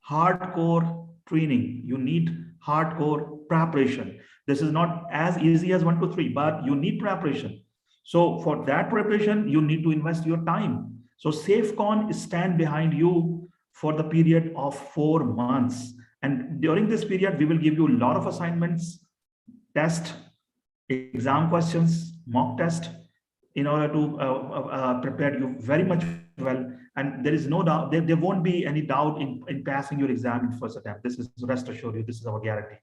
hardcore training. You need hardcore preparation. This is not as easy as 1, 2, 3, but you need preparation. So for that preparation, you need to invest your time. So SafeCon stand behind you for the period of 4 months. And during this period, we will give you a lot of assignments, test, exam questions, mock test, in order to prepare you very much well. And there is no doubt, there won't be any doubt in passing your exam in first attempt. This is, rest assured you, this is our guarantee.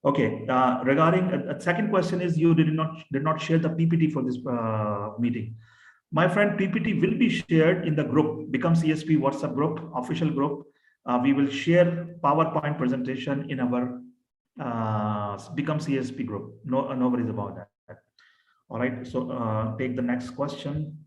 Okay, regarding a second question is, you did not share the PPT for this meeting. My friend, PPT will be shared in the group, Become CSP WhatsApp group, official group. We will share PowerPoint presentation in our Become CSP group. No worries about that. All right, so take the next question.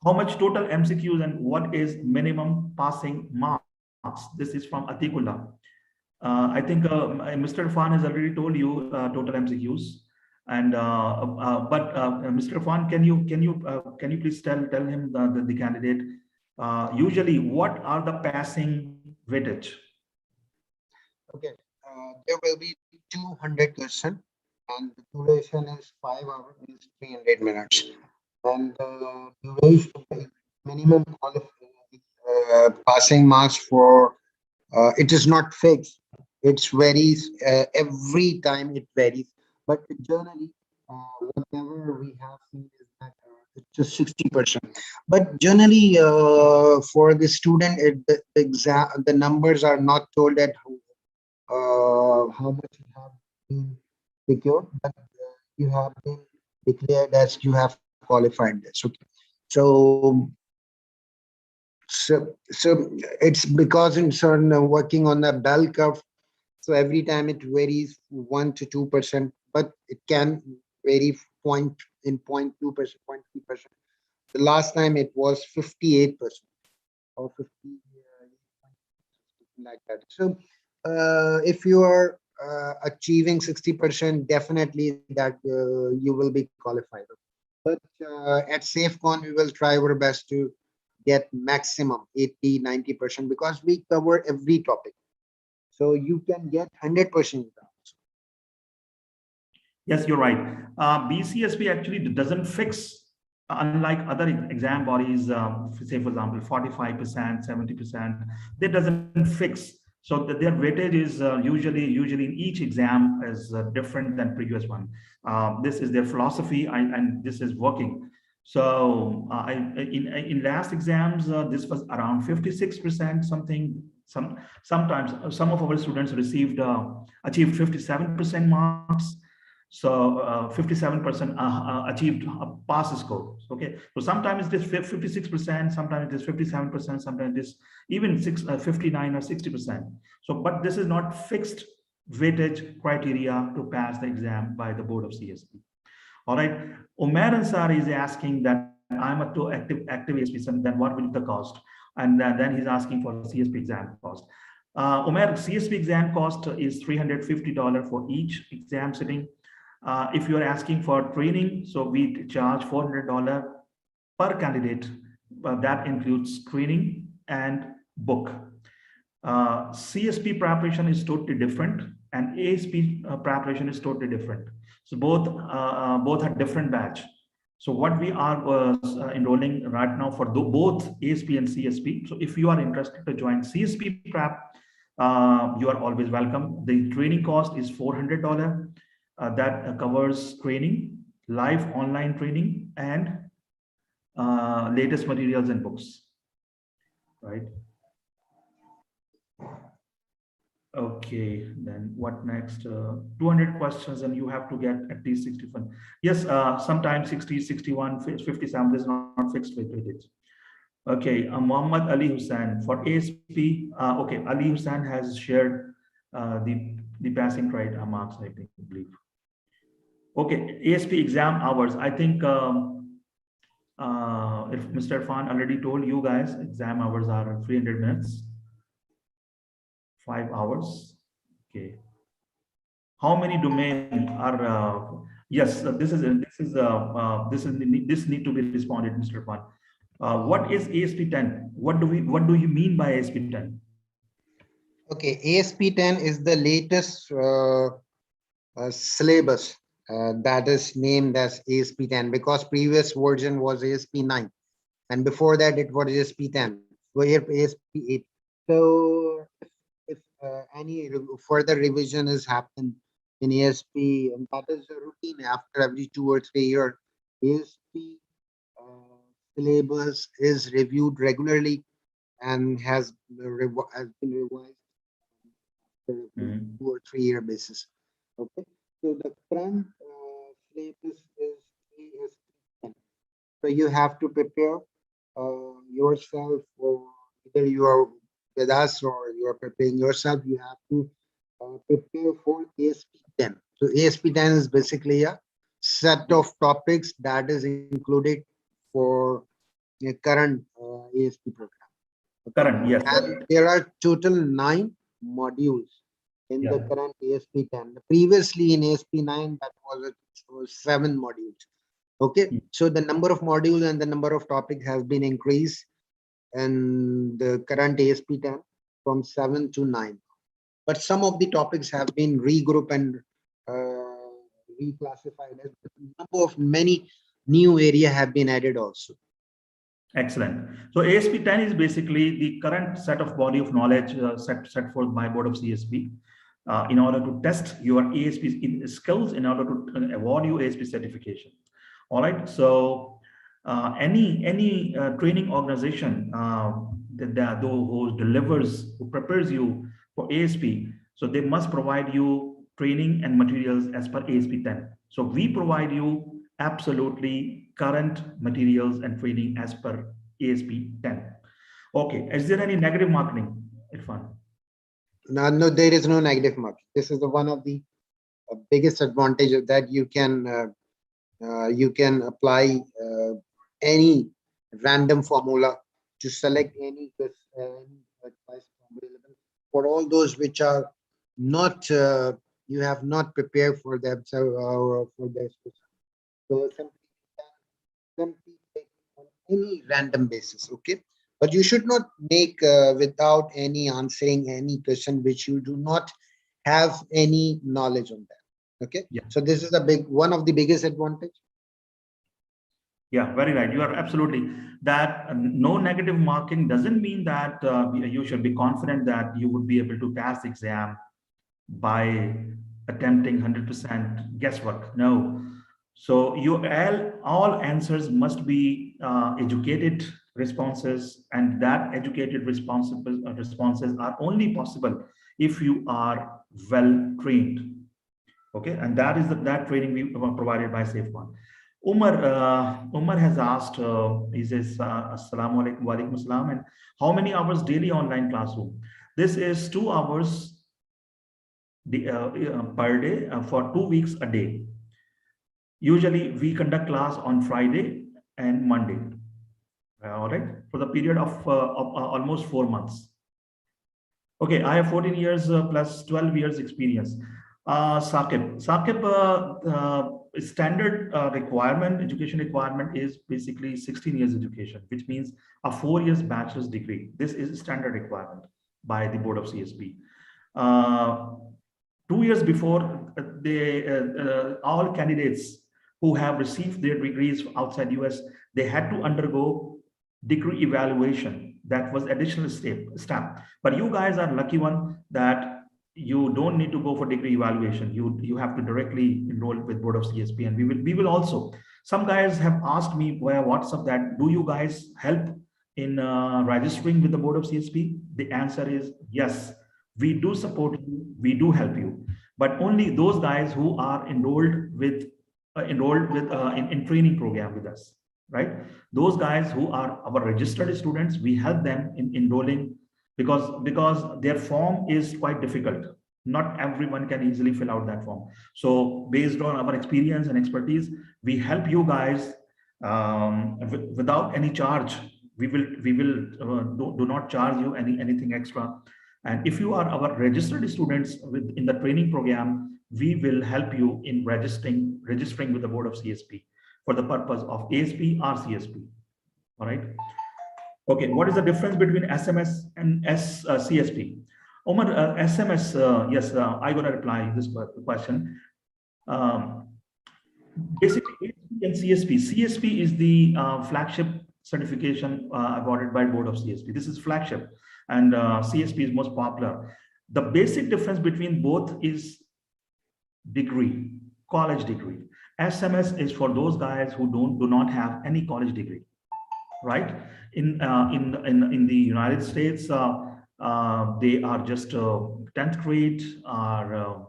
How much total MCQs and what is minimum passing marks? This is from Atikullah. I think Mr. Fan has already told you total MCQs. And but Mr. Fan, can you please tell him the candidate usually what are the passing weightage? Okay, there will be 200 questions, and the duration is 5 hours, is 300 minutes. And the duration, minimum passing marks for it is not fixed. It varies every time. It varies, but generally, whatever we have seen is that it's just 60%. But generally, for the student, the exam, the numbers are not told at how much you have been secured, but you have been declared as you have qualified this. Okay, so it's because it's on working on a bell curve. So every time it varies 1 to 2%, but it can vary 0.2%, 0.3%. The last time it was 58% or 50, like that. So if you are achieving 60%, definitely that you will be qualified. But at SafeCon, we will try our best to get maximum 80, 90% because we cover every topic. So you can get 100%. Yes, you're right. BCSP actually doesn't fix, unlike other exam bodies, say for example, 45%, 70%, they doesn't fix. So their weightage is usually in each exam is different than previous one. This is their philosophy, and this is working. So in last exams, this was around 56% something. Sometimes some of our students received achieved 57% marks. So 57% achieved a pass score. Okay, so sometimes it is 56%, sometimes it is 57%, sometimes it is even 59 or 60%. So, but this is not fixed weightage criteria to pass the exam by the board of CSP. All right, Umair Ansari is asking that I'm a active ASP, then what will be the cost? And then he's asking for CSP exam cost. Umair, CSP exam cost is $350 for each exam sitting. If you are asking for training, so we charge $400 per candidate. That includes screening and book. CSP preparation is totally different, and ASP preparation is totally different. So both are different batch. So what we are enrolling right now for both ASP and CSP. So if you are interested to join CSP prep, you are always welcome. The training cost is $400. That covers training, live online training, and latest materials and books, right? Okay, then what next? 200 questions and you have to get at least 61. Yes, sometimes 60, 61, 57 is not fixed weightage. Okay, Muhammad Ali Hussain for ASP. Okay, Ali Hussain has shared the passing marks, I believe. Okay, ASP exam hours. I think if Mr. Irfan already told you guys, exam hours are 300 minutes, 5 hours. Okay. How many domain are? Yes, this need to be responded, Mr. Irfan. What is ASP 10? What do you mean by ASP 10? Okay, ASP 10 is the latest syllabus that is named as ASP 10 because previous version was ASP 9 and before that it was ASP 10. So here ASP 8. So if any further revision is happened in ASP, and that is a routine after every 2 or 3 years, ASP syllabus is reviewed regularly and has been revised 2 or 3 year basis. Okay, so the current syllabus is ASP 10. So you have to prepare yourself, or either you are with us or you are preparing yourself. You have to prepare for ASP 10. So ASP 10 is basically a set of topics that is included for the current ASP program. Current, yes. And there are total 9 modules in the Yeah. current ASP 10. Previously in ASP 9, that was 7 modules. Okay, so the number of modules and the number of topics has been increased in the current ASP 10 from 7 to 9. But some of the topics have been regrouped and reclassified as the number of many new area have been added also. Excellent. So ASP 10 is basically the current set of body of knowledge set forth by Board of CSP in order to test your ASP skills in order to award you ASP certification. All right. So any training organization who delivers, who prepares you for ASP, so they must provide you training and materials as per ASP 10. So we provide you absolutely current materials and training as per ASP 10. Okay, is there any negative marketing, Irfan? No, there is no negative marking. This is the one of the biggest advantages that you can apply any random formula to select any advice available for all those which are not you have not prepared for themselves or for their special. So simply take on any random basis, okay? But you should not make without any answering any question which you do not have any knowledge on that. Okay, yeah. So this is one of the biggest advantage. Yeah, very right. You are absolutely that. No negative marking doesn't mean that you should be confident that you would be able to pass the exam by attempting 100% guesswork. No. So all answers must be educated responses, and that educated responses are only possible if you are well trained. Okay, and that is that training we provided by SafeCon. Umar has asked, he says, Assalamu alaikum wa alaikum assalam, and how many hours daily online classroom? This is 2 hours per day for 2 weeks a day. Usually we conduct class on Friday and Monday, all right, for the period of almost 4 months. Okay, I have 14 years plus 12 years experience. Saqib, standard education requirement is basically 16 years education, which means a 4 years bachelor's degree. This is standard requirement by the Board of CSP. 2 years before, all candidates who have received their degrees outside US, they had to undergo degree evaluation. That was additional step. But you guys are lucky one that you don't need to go for degree evaluation. You have to directly enroll with Board of CSP, and we will also. Some guys have asked me via WhatsApp that do you guys help in registering with the Board of CSP? The answer is yes. We do support you. We do help you, but only those guys who are enrolled in training program with us, right? Those guys who are our registered students, we help them in enrolling because their form is quite difficult. Not everyone can easily fill out that form. So based on our experience and expertise, we help you guys without any charge. We will do not charge you anything extra. And if you are our registered students in the training program, we will help you in registering with the Board of CSP for the purpose of ASP or CSP. All right. Okay. What is the difference between SMS and CSP? Omar, SMS, yes, I'm going to reply this question. Basically, ASP and CSP. CSP is the flagship certification awarded by Board of CSP. This is flagship, and CSP is most popular. The basic difference between both is degree, college degree. SMS is for those guys who do not have any college degree, right? In the United States, they are just 10th grade, or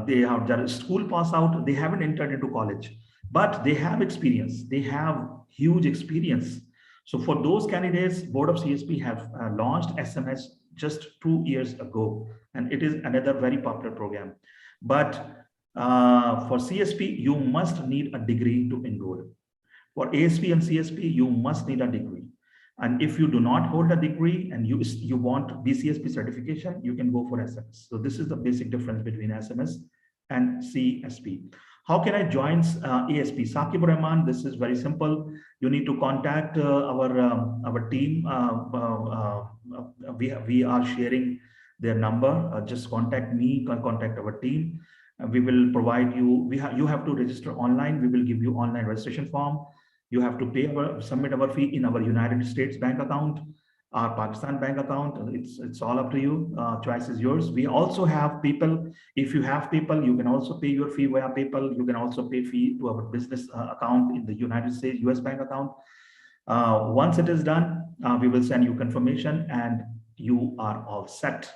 they have their school pass out. They haven't entered into college, but they have experience. They have huge experience. So for those candidates, Board of CSP have launched SMS just 2 years ago, and it is another very popular program. But for CSP, you must need a degree to enroll. For ASP and CSP, you must need a degree. And if you do not hold a degree and you want BCSP certification, you can go for SMS. So this is the basic difference between SMS and CSP. How can I join ASP? Saqib Rahman, this is very simple. You need to contact our team. We are sharing their number. Just contact me, contact our team. We will provide you, you have to register online. We will give you online registration form. You have to submit our fee in our United States bank account, our Pakistan bank account. It's all up to you. Choice is yours. We also have PayPal. If you have PayPal, you can also pay your fee via PayPal. You can also pay fee to our business account in the United States US bank account. Once it is done, we will send you confirmation, and you are all set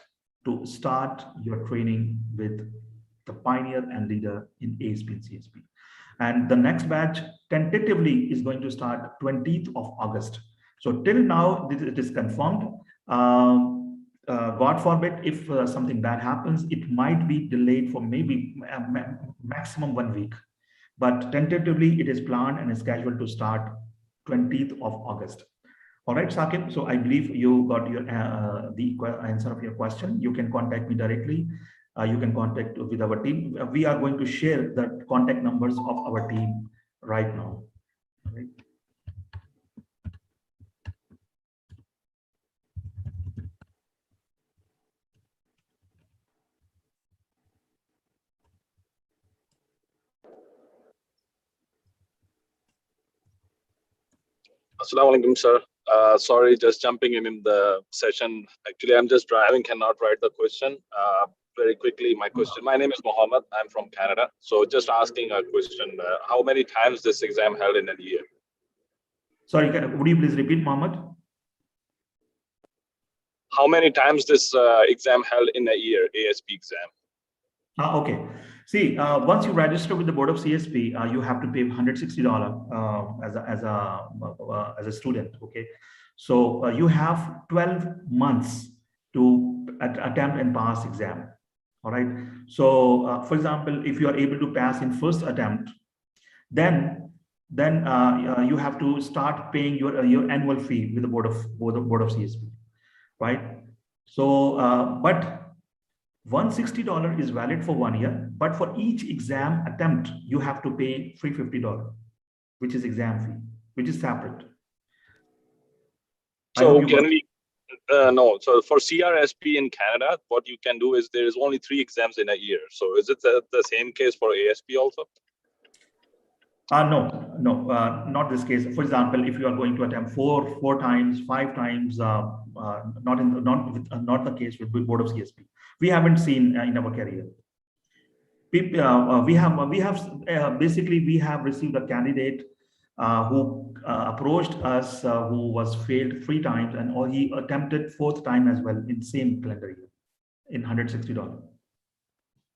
to start your training with the pioneer and leader in ASP and CSP. And the next batch tentatively is going to start 20th of August. So till now, it is confirmed. God forbid, if something bad happens, it might be delayed for maybe maximum 1 week. But tentatively, it is planned and is scheduled to start 20th of August. All right, Saqib. So I believe you got your the answer of your question. You can contact me directly. You can contact with our team. We are going to share the contact numbers of our team right now. Right. Assalamu alaikum, sir. Sorry, just jumping in the session. Actually, I'm just driving, cannot write the question. Very quickly, my question. My name is Mohammed. I'm from Canada. So just asking a question. How many times this exam held in a year? Sorry, would you please repeat, Mohammed? How many times this exam held in a year, ASP exam? Okay. See, once you register with the Board of CSP, you have to pay $160 as a student. Okay, so you have 12 months to attempt and pass exam. All right. So, for example, if you are able to pass in first attempt, then you have to start paying your annual fee with the Board of CSP, right? So, but $160 is valid for 1 year, but for each exam attempt, you have to pay $350, which is exam fee, which is separate. So can we, no, so for CRSP in Canada, what you can do is there is only 3 exams in a year. So is it the same case for ASP also? No, not this case. For example, if you are going to attempt four times, 5 times, not the case with Board of CSP. We haven't seen in our career. We have basically we have received a candidate who approached us who was failed 3 times, and he attempted 4th time as well in same calendar year in $160.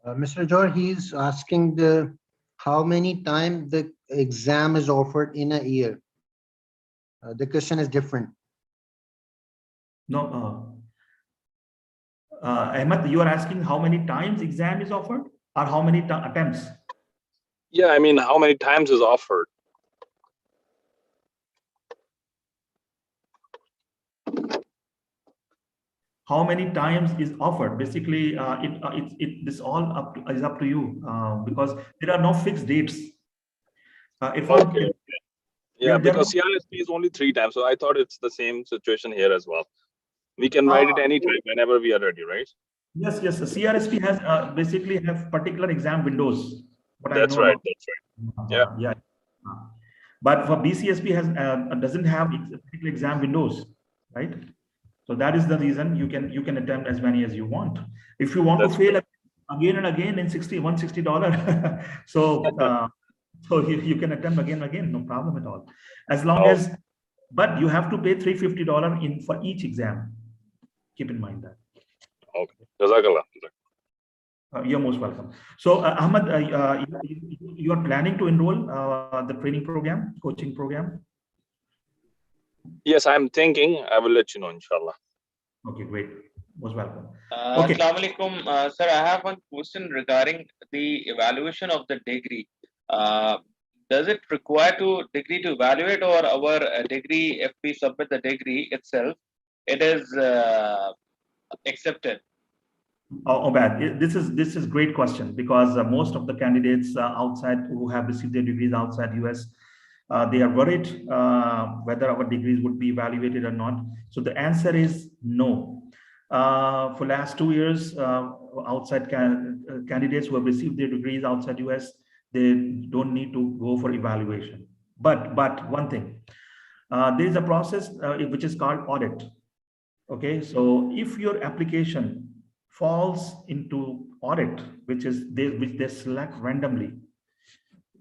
Mr. Johar, he's asking how many times the exam is offered in a year. The question is different. No, Ahmed, you are asking how many times exam is offered or how many attempts? Yeah, I mean, how many times is offered? How many times is offered? Basically, this all is up to you because there are no fixed dates. Okay. Yeah, there because CSP is only 3 times, so I thought it's the same situation here as well. We can write it anytime, whenever we are ready, right? Yes, yes. The CRSP has basically have particular exam windows. What That's I know right. about. That's right. Yeah. Yeah. But for BCSP doesn't have particular exam windows, right? So that is the reason you can attempt as many as you want. If you want to fail again and again in $160, so you can attempt again, no problem at all. As long as, but you have to pay $350 in for each exam. Keep in mind that. Okay. Jazakallah. You're most welcome. So Ahmad, you are planning to enroll the training program, coaching program? Yes, I'm thinking. I will let you know, inshallah. Okay, great. Most welcome. Okay. Assalamu alaikum. Sir, I have one question regarding the evaluation of the degree. Does it require degree to evaluate, or our degree, if we submit the degree itself, it is accepted? Oh, bad. This is great question, because most of the candidates outside who have received their degrees outside US, they are worried whether our degrees would be evaluated or not. So the answer is no. For last 2 years, outside candidates who have received their degrees outside US, they don't need to go for evaluation. But one thing, there is a process which is called audit. Okay, so if your application falls into audit, which they select randomly,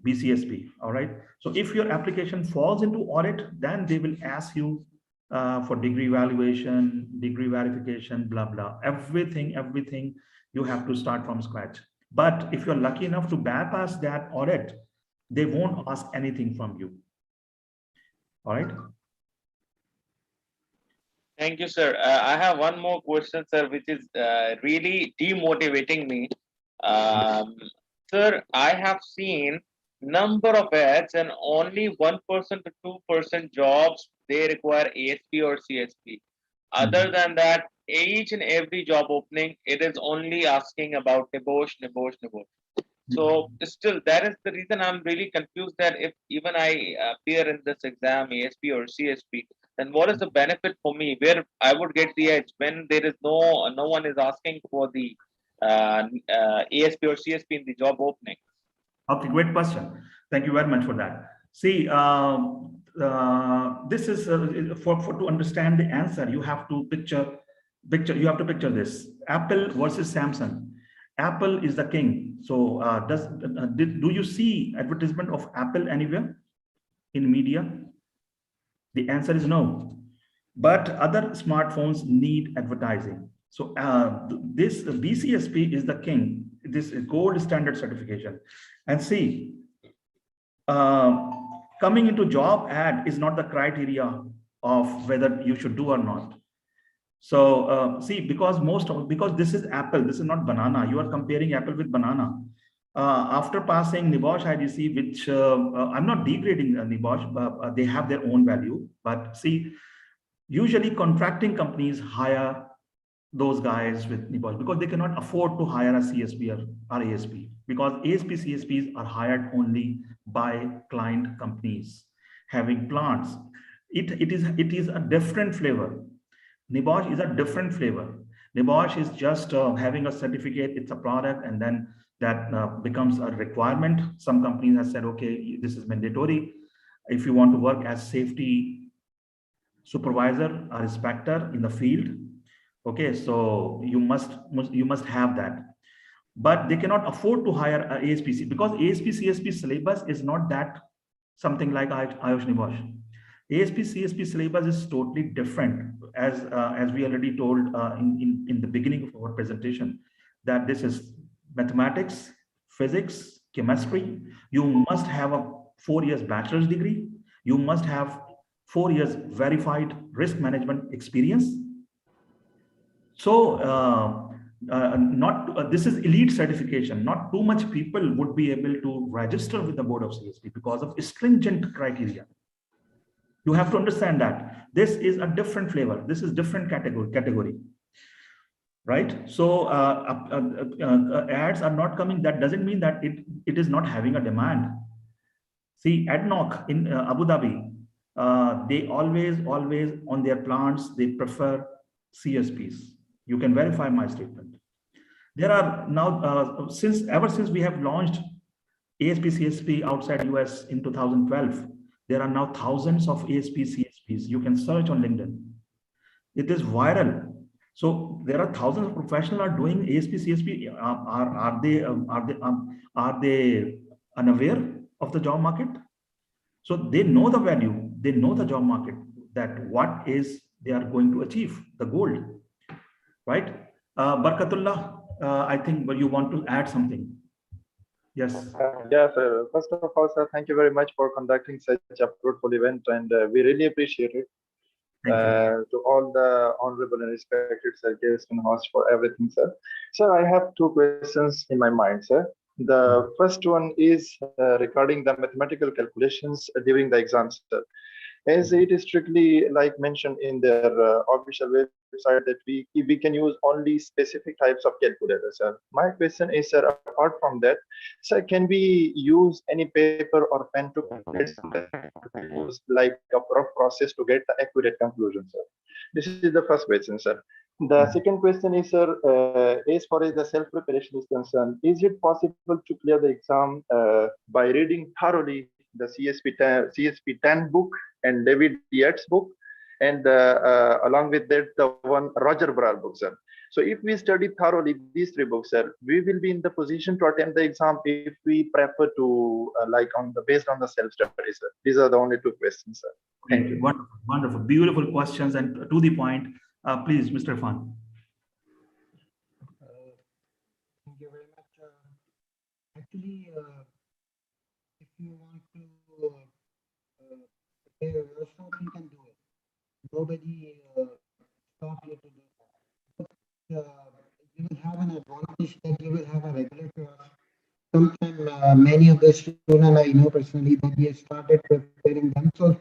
BCSP, all right? So if your application falls into audit, then they will ask you for degree evaluation, degree verification, blah, blah, everything you have to start from scratch. But if you're lucky enough to bypass that audit, they won't ask anything from you, all right? Thank you, sir. I have one more question, sir, which is really demotivating me. Sir, I have seen number of ads and only 1% to 2% jobs, they require ASP or CSP. Other than that, each and every job opening, it is only asking about Nibosh. So still, that is the reason I'm really confused that if even I appear in this exam, ASP or CSP, then what is the benefit for me where I would get the edge when there is no one is asking for the ASP or CSP in the job opening? Okay, great question. Thank you very much for that. See, this is for to understand the answer, you have to picture this: Apple versus Samsung. Apple is the king. So do you see advertisement of Apple anywhere in media? The answer is no. But other smartphones need advertising. So this BCSP is the king. This is gold standard certification. And see, coming into job ad is not the criteria of whether you should do or not. So see, because this is Apple, this is not banana. You are comparing Apple with banana. After passing Nibosh IGC, which I'm not degrading Nibosh, but they have their own value. But see, usually contracting companies hire those guys with Nibosh because they cannot afford to hire a CSP or ASP, because ASP CSPs are hired only by client companies having plants. It is a different flavor. Nibosh is a different flavor. Nibosh is just having a certificate, it's a product, and then that becomes a requirement. Some companies have said, okay, this is mandatory. If you want to work as safety supervisor or inspector in the field, okay, so you must have that. But they cannot afford to hire an ASPC because ASP CSP syllabus is not that something like IOSH Nibosh. ASP CSP syllabus is totally different, as we already told in the beginning of our presentation, that this is mathematics, physics, chemistry. You must have a 4 years bachelor's degree. You must have 4 years verified risk management experience. So This is elite certification. Not too much people would be able to register with the board of CSP because of stringent criteria. You have to understand that this is a different flavor. This is different category, right? So ads are not coming. That doesn't mean that it is not having a demand. See, ADNOC in Abu Dhabi, they always on their plants, they prefer CSPs. You can verify my statement. There are now, ever since we have launched ASP CSP outside US in 2012, there are now thousands of ASP CSPs. You can search on LinkedIn. It is viral. So there are thousands of professionals are doing ASP CSP. Are they unaware of the job market? So they know the value, they know the job market, that what is they are going to achieve, the goal, right? Barkatullah, I think you want to add something. Yes. Yes, first of all, sir, thank you very much for conducting such a fruitful event, and we really appreciate it. To all the honorable and respected sir, guests and hosts for everything, sir. Sir, I have two questions in my mind, sir. The first one is regarding the mathematical calculations during the exams, sir. As it is strictly like mentioned in their official website that we can use only specific types of calculators, sir. My question is, sir, apart from that, sir, can we use any paper or pen to calculate use like a rough process to get the accurate conclusion, sir? This is the first question, sir. The second question is, sir, as far as the self-preparation is concerned, is it possible to clear the exam by reading thoroughly the CSP 10 book and David Yates book, and along with that, the one Roger Brar book, sir? So if we study thoroughly these three books, sir, we will be in the position to attempt the exam if we prefer to based on the self-study, sir. These are the only two questions, sir. Thank you. Wonderful, wonderful, beautiful questions and to the point. Please, Mr. Irfan. Thank you very much. Actually, if you want to prepare yourself, you can do it. Nobody stops you to do that. But you will have an advantage that you will have a regular class. Sometimes many of the students I know personally that we have started preparing themselves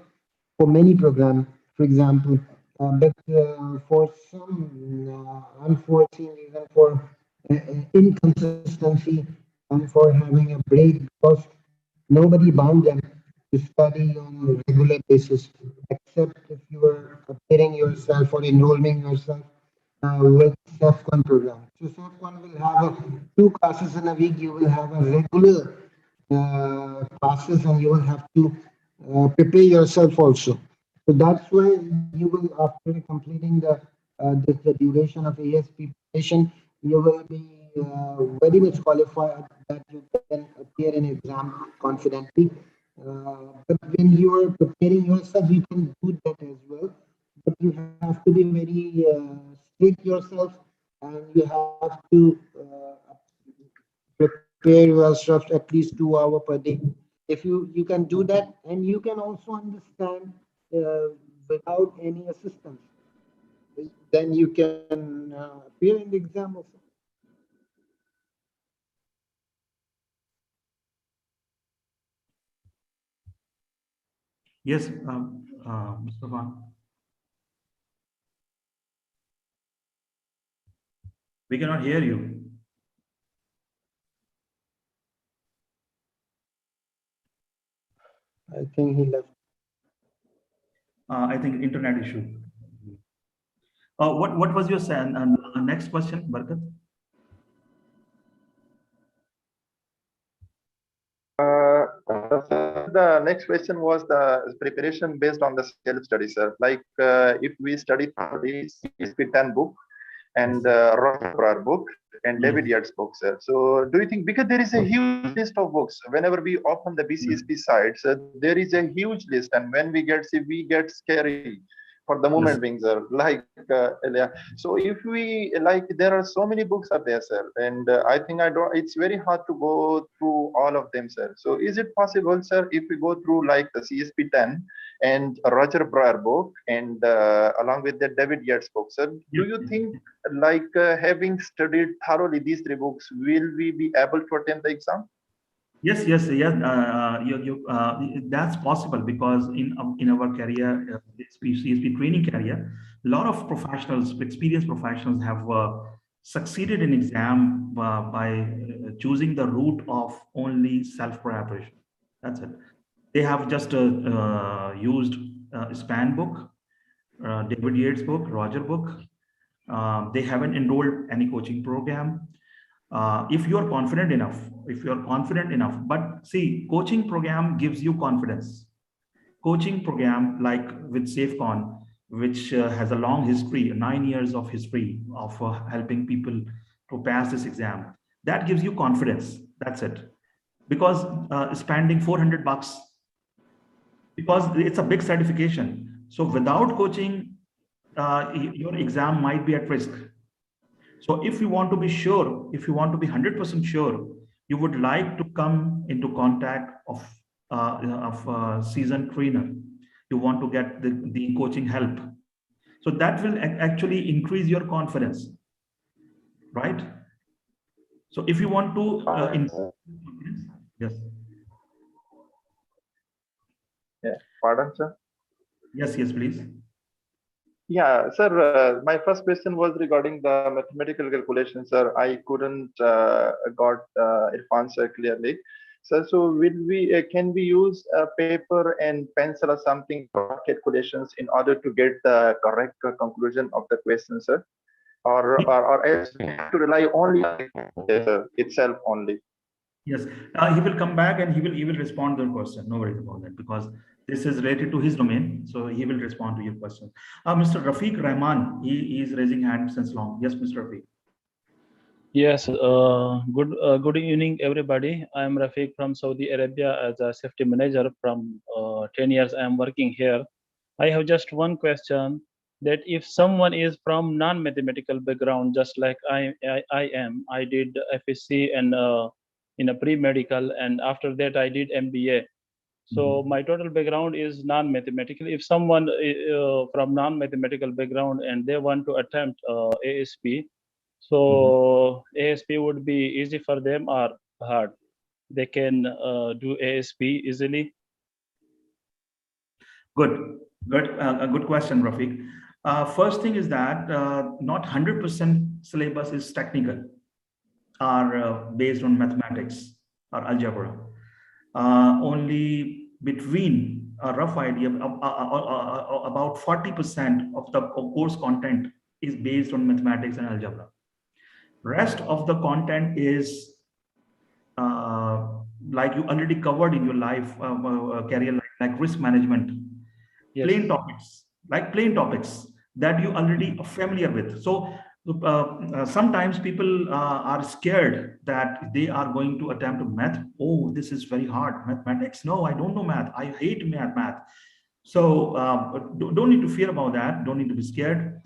for many programs, for example. But for some unforeseen reason, for inconsistency and for having a break, because nobody bound them to study on a regular basis, except if you are preparing yourself or enrolling yourself with SafeCon program. So SafeCon will have 2 classes in a week. You will have a regular classes, and you will have to prepare yourself also. So that's why you will, after completing the duration of ASP preparation, you will be very much qualified that you can appear in exam confidently. But when you are preparing yourself, you can do that as well. But you have to be very strict yourself, and you have to prepare yourself at least 2 hours per day. If you can do that, and you can also understand without any assistance, then you can appear in the exam also. Yes, Mr. Irfan. We cannot hear you. I think he left. I think internet issue. What was your next question, Barkat? The next question was the preparation based on the self-study, sir. Like if we study the CSP 10 book and Rothbard book and David Yates book, sir. So do you think, because there is a huge list of books, whenever we open the BCSP site, so there is a huge list, and when we get scary for the moment being, sir. Like so if we there are so many books up there, sir, and I think it's very hard to go through all of them, sir. So is it possible, sir, if we go through like the CSP 10 and Roger Breyer book, and along with the David Yates book. So do you think, like having studied thoroughly these 3 books, will we be able to attend the exam? Yes. That's possible, because in our career, CSP training career, a lot of professionals, experienced professionals, have succeeded in exam by choosing the route of only self-preparation. That's it. They have just used SPAN book, David Yates book, Roger book. They haven't enrolled any coaching program. If you are confident enough, but see, coaching program gives you confidence. Coaching program like with SafeCon, which has a long history, 9 years of history of helping people to pass this exam, that gives you confidence. That's it. Because spending $400, because it's a big certification. So without coaching, your exam might be at risk. So if you want to be sure, if you want to be 100% sure, you would like to come into contact of a seasoned trainer. You want to get the coaching help. So that will actually increase your confidence, right? So if you want to, yes. Yeah, pardon, sir. Yes, please. Yeah, sir, my first question was regarding the mathematical calculation, sir. I couldn't got Irfan sir clearly. So can we use a paper and pencil or something for calculations in order to get the correct conclusion of the question, sir? Or else we have to rely only on itself only? Yes, he will come back and he will respond to your question. No worries about that, because this is related to his domain. So he will respond to your question. Mr. Rafiq Rahman, he is raising hand since long. Yes, Mr. Rafiq. Yes, good evening, everybody. I am Rafiq from Saudi Arabia as a safety manager. From 10 years, I am working here. I have just one question, that if someone is from non-mathematical background, just like I am, I did FSC and in a pre-medical, and after that I did MBA. So my total background is non-mathematical. If someone from non-mathematical background and they want to attempt ASP, so ASP would be easy for them or hard? They can do ASP easily? Good question, Rafiq. First thing is that not 100% syllabus is technical or based on mathematics or algebra. Only between a rough idea, about 40% of the course content is based on mathematics and algebra. Rest of the content is like you already covered in your life, career life, like risk management, plain topics that you already are familiar with. So sometimes people are scared that they are going to attempt math. Oh, this is very hard. Mathematics? No, I don't know math. I hate math. So don't need to fear about that. Don't need to be scared.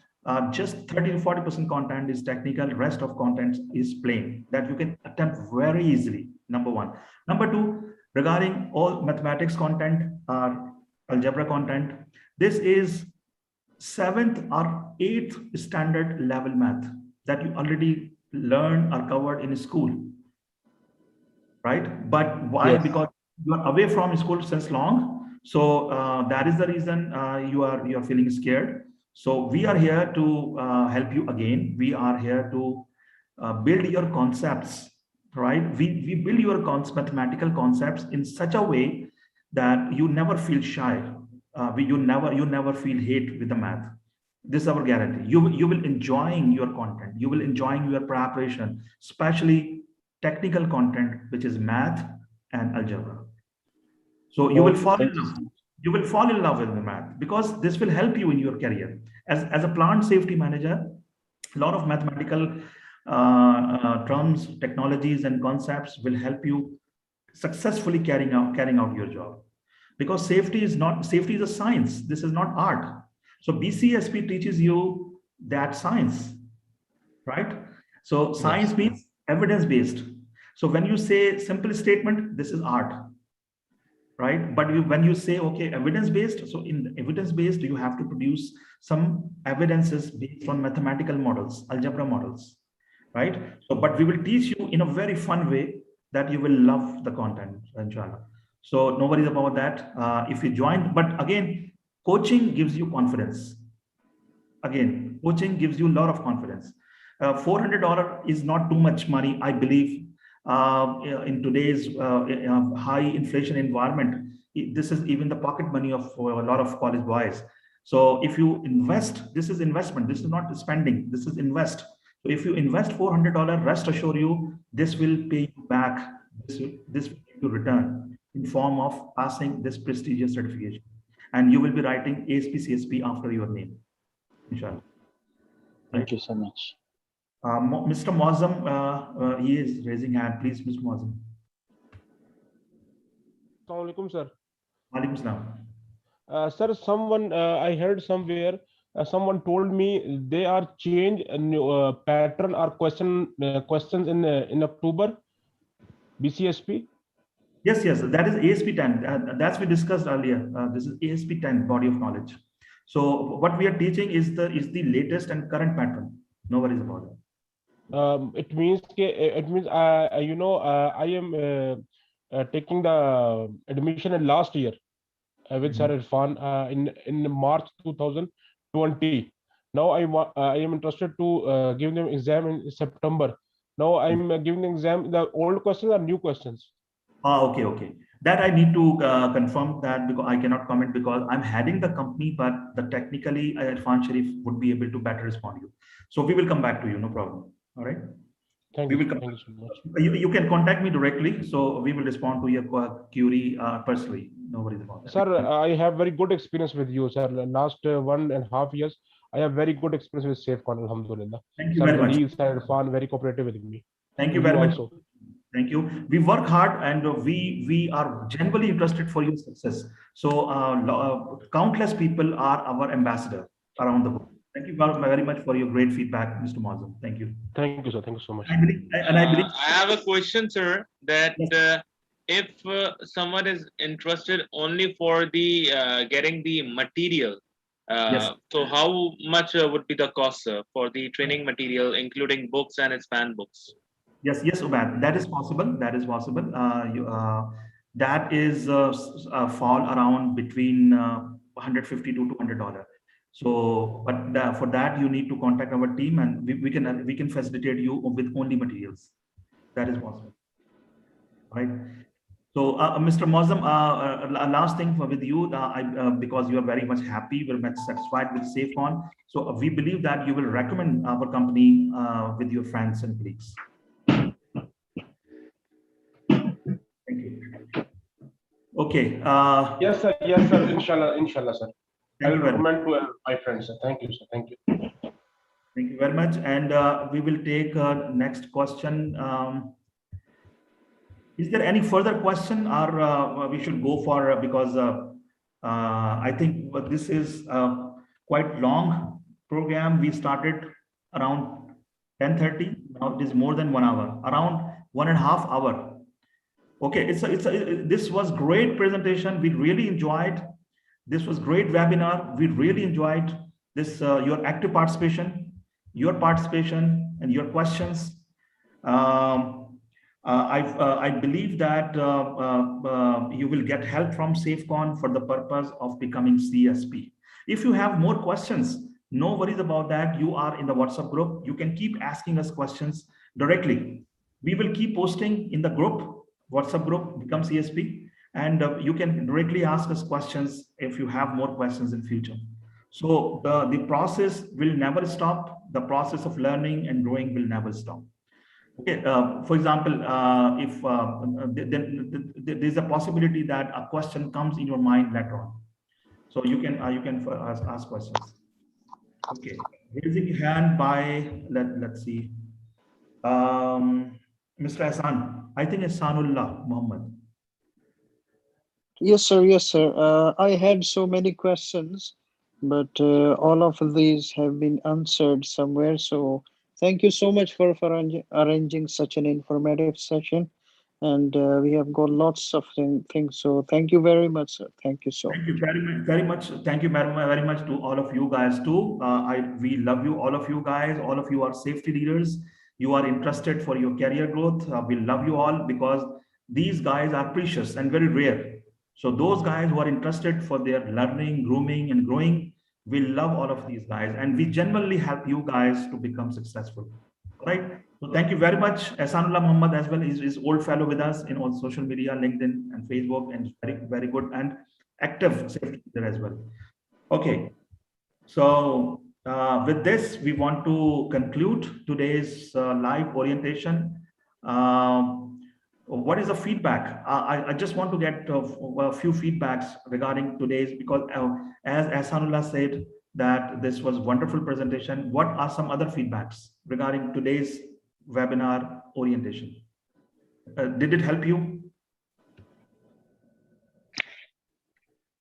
Just 30 to 40% content is technical. Rest of content is plain, that you can attempt very easily. Number one. Number two, regarding all mathematics content or algebra content, this is 7th or 8th standard level math that you already learned or covered in school, right? But why? Yes. Because you are away from school since long. So that is the reason you are feeling scared. So we are here to help you again. We are here to build your concepts, right? We build your mathematical concepts in such a way that you never feel shy. You never feel hate with the math. This is our guarantee. You will enjoying your content. You will enjoying your preparation, especially technical content, which is math and algebra. So you will fall in love. You will fall in love with the math, because this will help you in your career. As a plant safety manager, a lot of mathematical terms, technologies, and concepts will help you successfully carrying out your job. Because safety is a science. This is not art. So BCSP teaches you that science, right? So science means evidence-based. So when you say simple statement, this is art. right? But when you say, okay, evidence-based, so in evidence-based, you have to produce some evidences based on mathematical models, algebra models, right? So, but we will teach you in a very fun way that you will love the content, inshallah. So no worries about that. If you join, but again, coaching gives you confidence. Again, coaching gives you a lot of confidence. $400 is not too much money, I believe. In today's high inflation environment, this is even the pocket money of a lot of college boys. So if you invest, this is investment. This is not spending. This is invest. So if you invest $400, rest assure you, this will pay you back. This will give you return in form of passing this prestigious certification, and you will be writing ASP CSP after your name, inshallah. Thank you so much. Mr. Mozam, he is raising hand. Please, Mr. Mozam. Assalamu alaikum, sir. Walaikum salam. Sir, someone I heard somewhere, someone told me they are change a new pattern or questions in October, BCSP. Yes, that is ASP 10. That's we discussed earlier. This is ASP 10, body of knowledge. So what we are teaching is the latest and current pattern. No worries about it. It means I am taking the admission in last year with Sir Irfan in March 2020. Now I am interested to give them exam in September. Now I'm giving the exam. The old questions are new questions. Okay. That I need to confirm that, because I cannot comment because I'm heading the company, but technically Irfan Sharif would be able to better respond to you. So we will come back to you, no problem. All right. Thank you so much. You can contact me directly, so we will respond to your query personally. No worries about that. Sir, I have very good experience with you, sir. Last 1.5 years, I have very good experience with SafeCon, alhamdulillah. Thank you very much. Sir Irfan, very cooperative with me. Thank you very much. Thank you. We work hard, and we are genuinely interested for your success. So countless people are our ambassador around the world. Thank you very much for your great feedback, Mr. Mazum. Thank you. Thank you, sir. Thank you so much. I believe I have a question, sir, that if someone is interested only for the getting the material, so how much would be the cost, sir, for the training material, including books and span books? Yes, Ubad, that is possible. That is possible. That is fall around between $150 to $200. So, but for that you need to contact our team, and we can facilitate you with only materials. That is possible, right? So, Mr. Mozam, last thing with you, because you are very much happy, very much satisfied with SafeCon. So we believe that you will recommend our company with your friends and colleagues. Thank you. Okay. Yes, sir. Inshallah, sir. I will recommend to my friends, sir. Thank you, sir. Thank you. Thank you very much. And we will take next question. Is there any further question, or we should go for, because I think this is quite long program. We started around 10:30. Now it is more than 1 hour, around 1.5 hours. Okay, this was great presentation. We really enjoyed. This was great webinar. We really enjoyed this, your active participation, and your questions. I believe that you will get help from SafeCon for the purpose of becoming CSP. If you have more questions, no worries about that. You are in the WhatsApp group. You can keep asking us questions directly. We will keep posting in the group, WhatsApp group, Become CSP, and you can directly ask us questions if you have more questions in future. So the process will never stop. The process of learning and growing will never stop. Okay, for example, if there's a possibility that a question comes in your mind later on, so you can ask questions. Okay, raising your hand by let's see, Mr. Hassan. I think it's Sanullah Muhammad. Yes, sir. I had so many questions, but all of these have been answered somewhere. So thank you so much for arranging such an informative session. and we have got lots of things. So thank you very much, sir. Thank you so much. Thank you very much. Thank you very much to all of you guys too. We love you, all of you guys. All of you are safety leaders. You are interested for your career growth. We love you all because these guys are precious and very rare. So those guys who are interested for their learning, grooming, and growing, we love all of these guys, and we genuinely help you guys to become successful. All right. So thank you very much. Ahsanullah Muhammad as well is old fellow with us in all social media, LinkedIn and Facebook, and very good and active safety leader as well. Okay. So with this, we want to conclude today's live orientation. What is the feedback? I just want to get a few feedbacks regarding today's, because as Ahsanullah said that this was wonderful presentation. What are some other feedbacks regarding today's webinar orientation? Did it help you?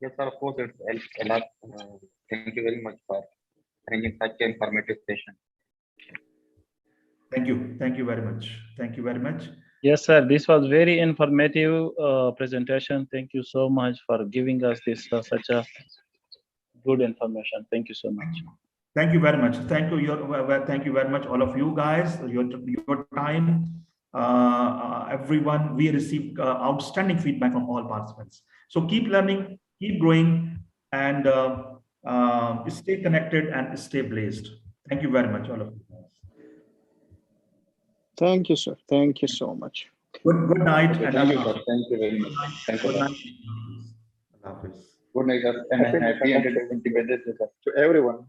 Yes, sir, of course, it helps a lot. Thank you very much for arranging such an informative session. Thank you. Thank you very much. Thank you very much. Yes, sir. This was very informative presentation. Thank you so much for giving us this such a good information. Thank you so much. Thank you very much. Thank you. Thank you very much, all of you guys. Your time, everyone. We received outstanding feedback from all participants. So keep learning, keep growing, and stay connected and stay blazed. Thank you very much, all of you guys. Thank you, sir. Thank you so much. Good night. Okay, And thank you, sir. Thank you very much. Thank you. Good night. Good night, sir. And happy entertainment to everyone.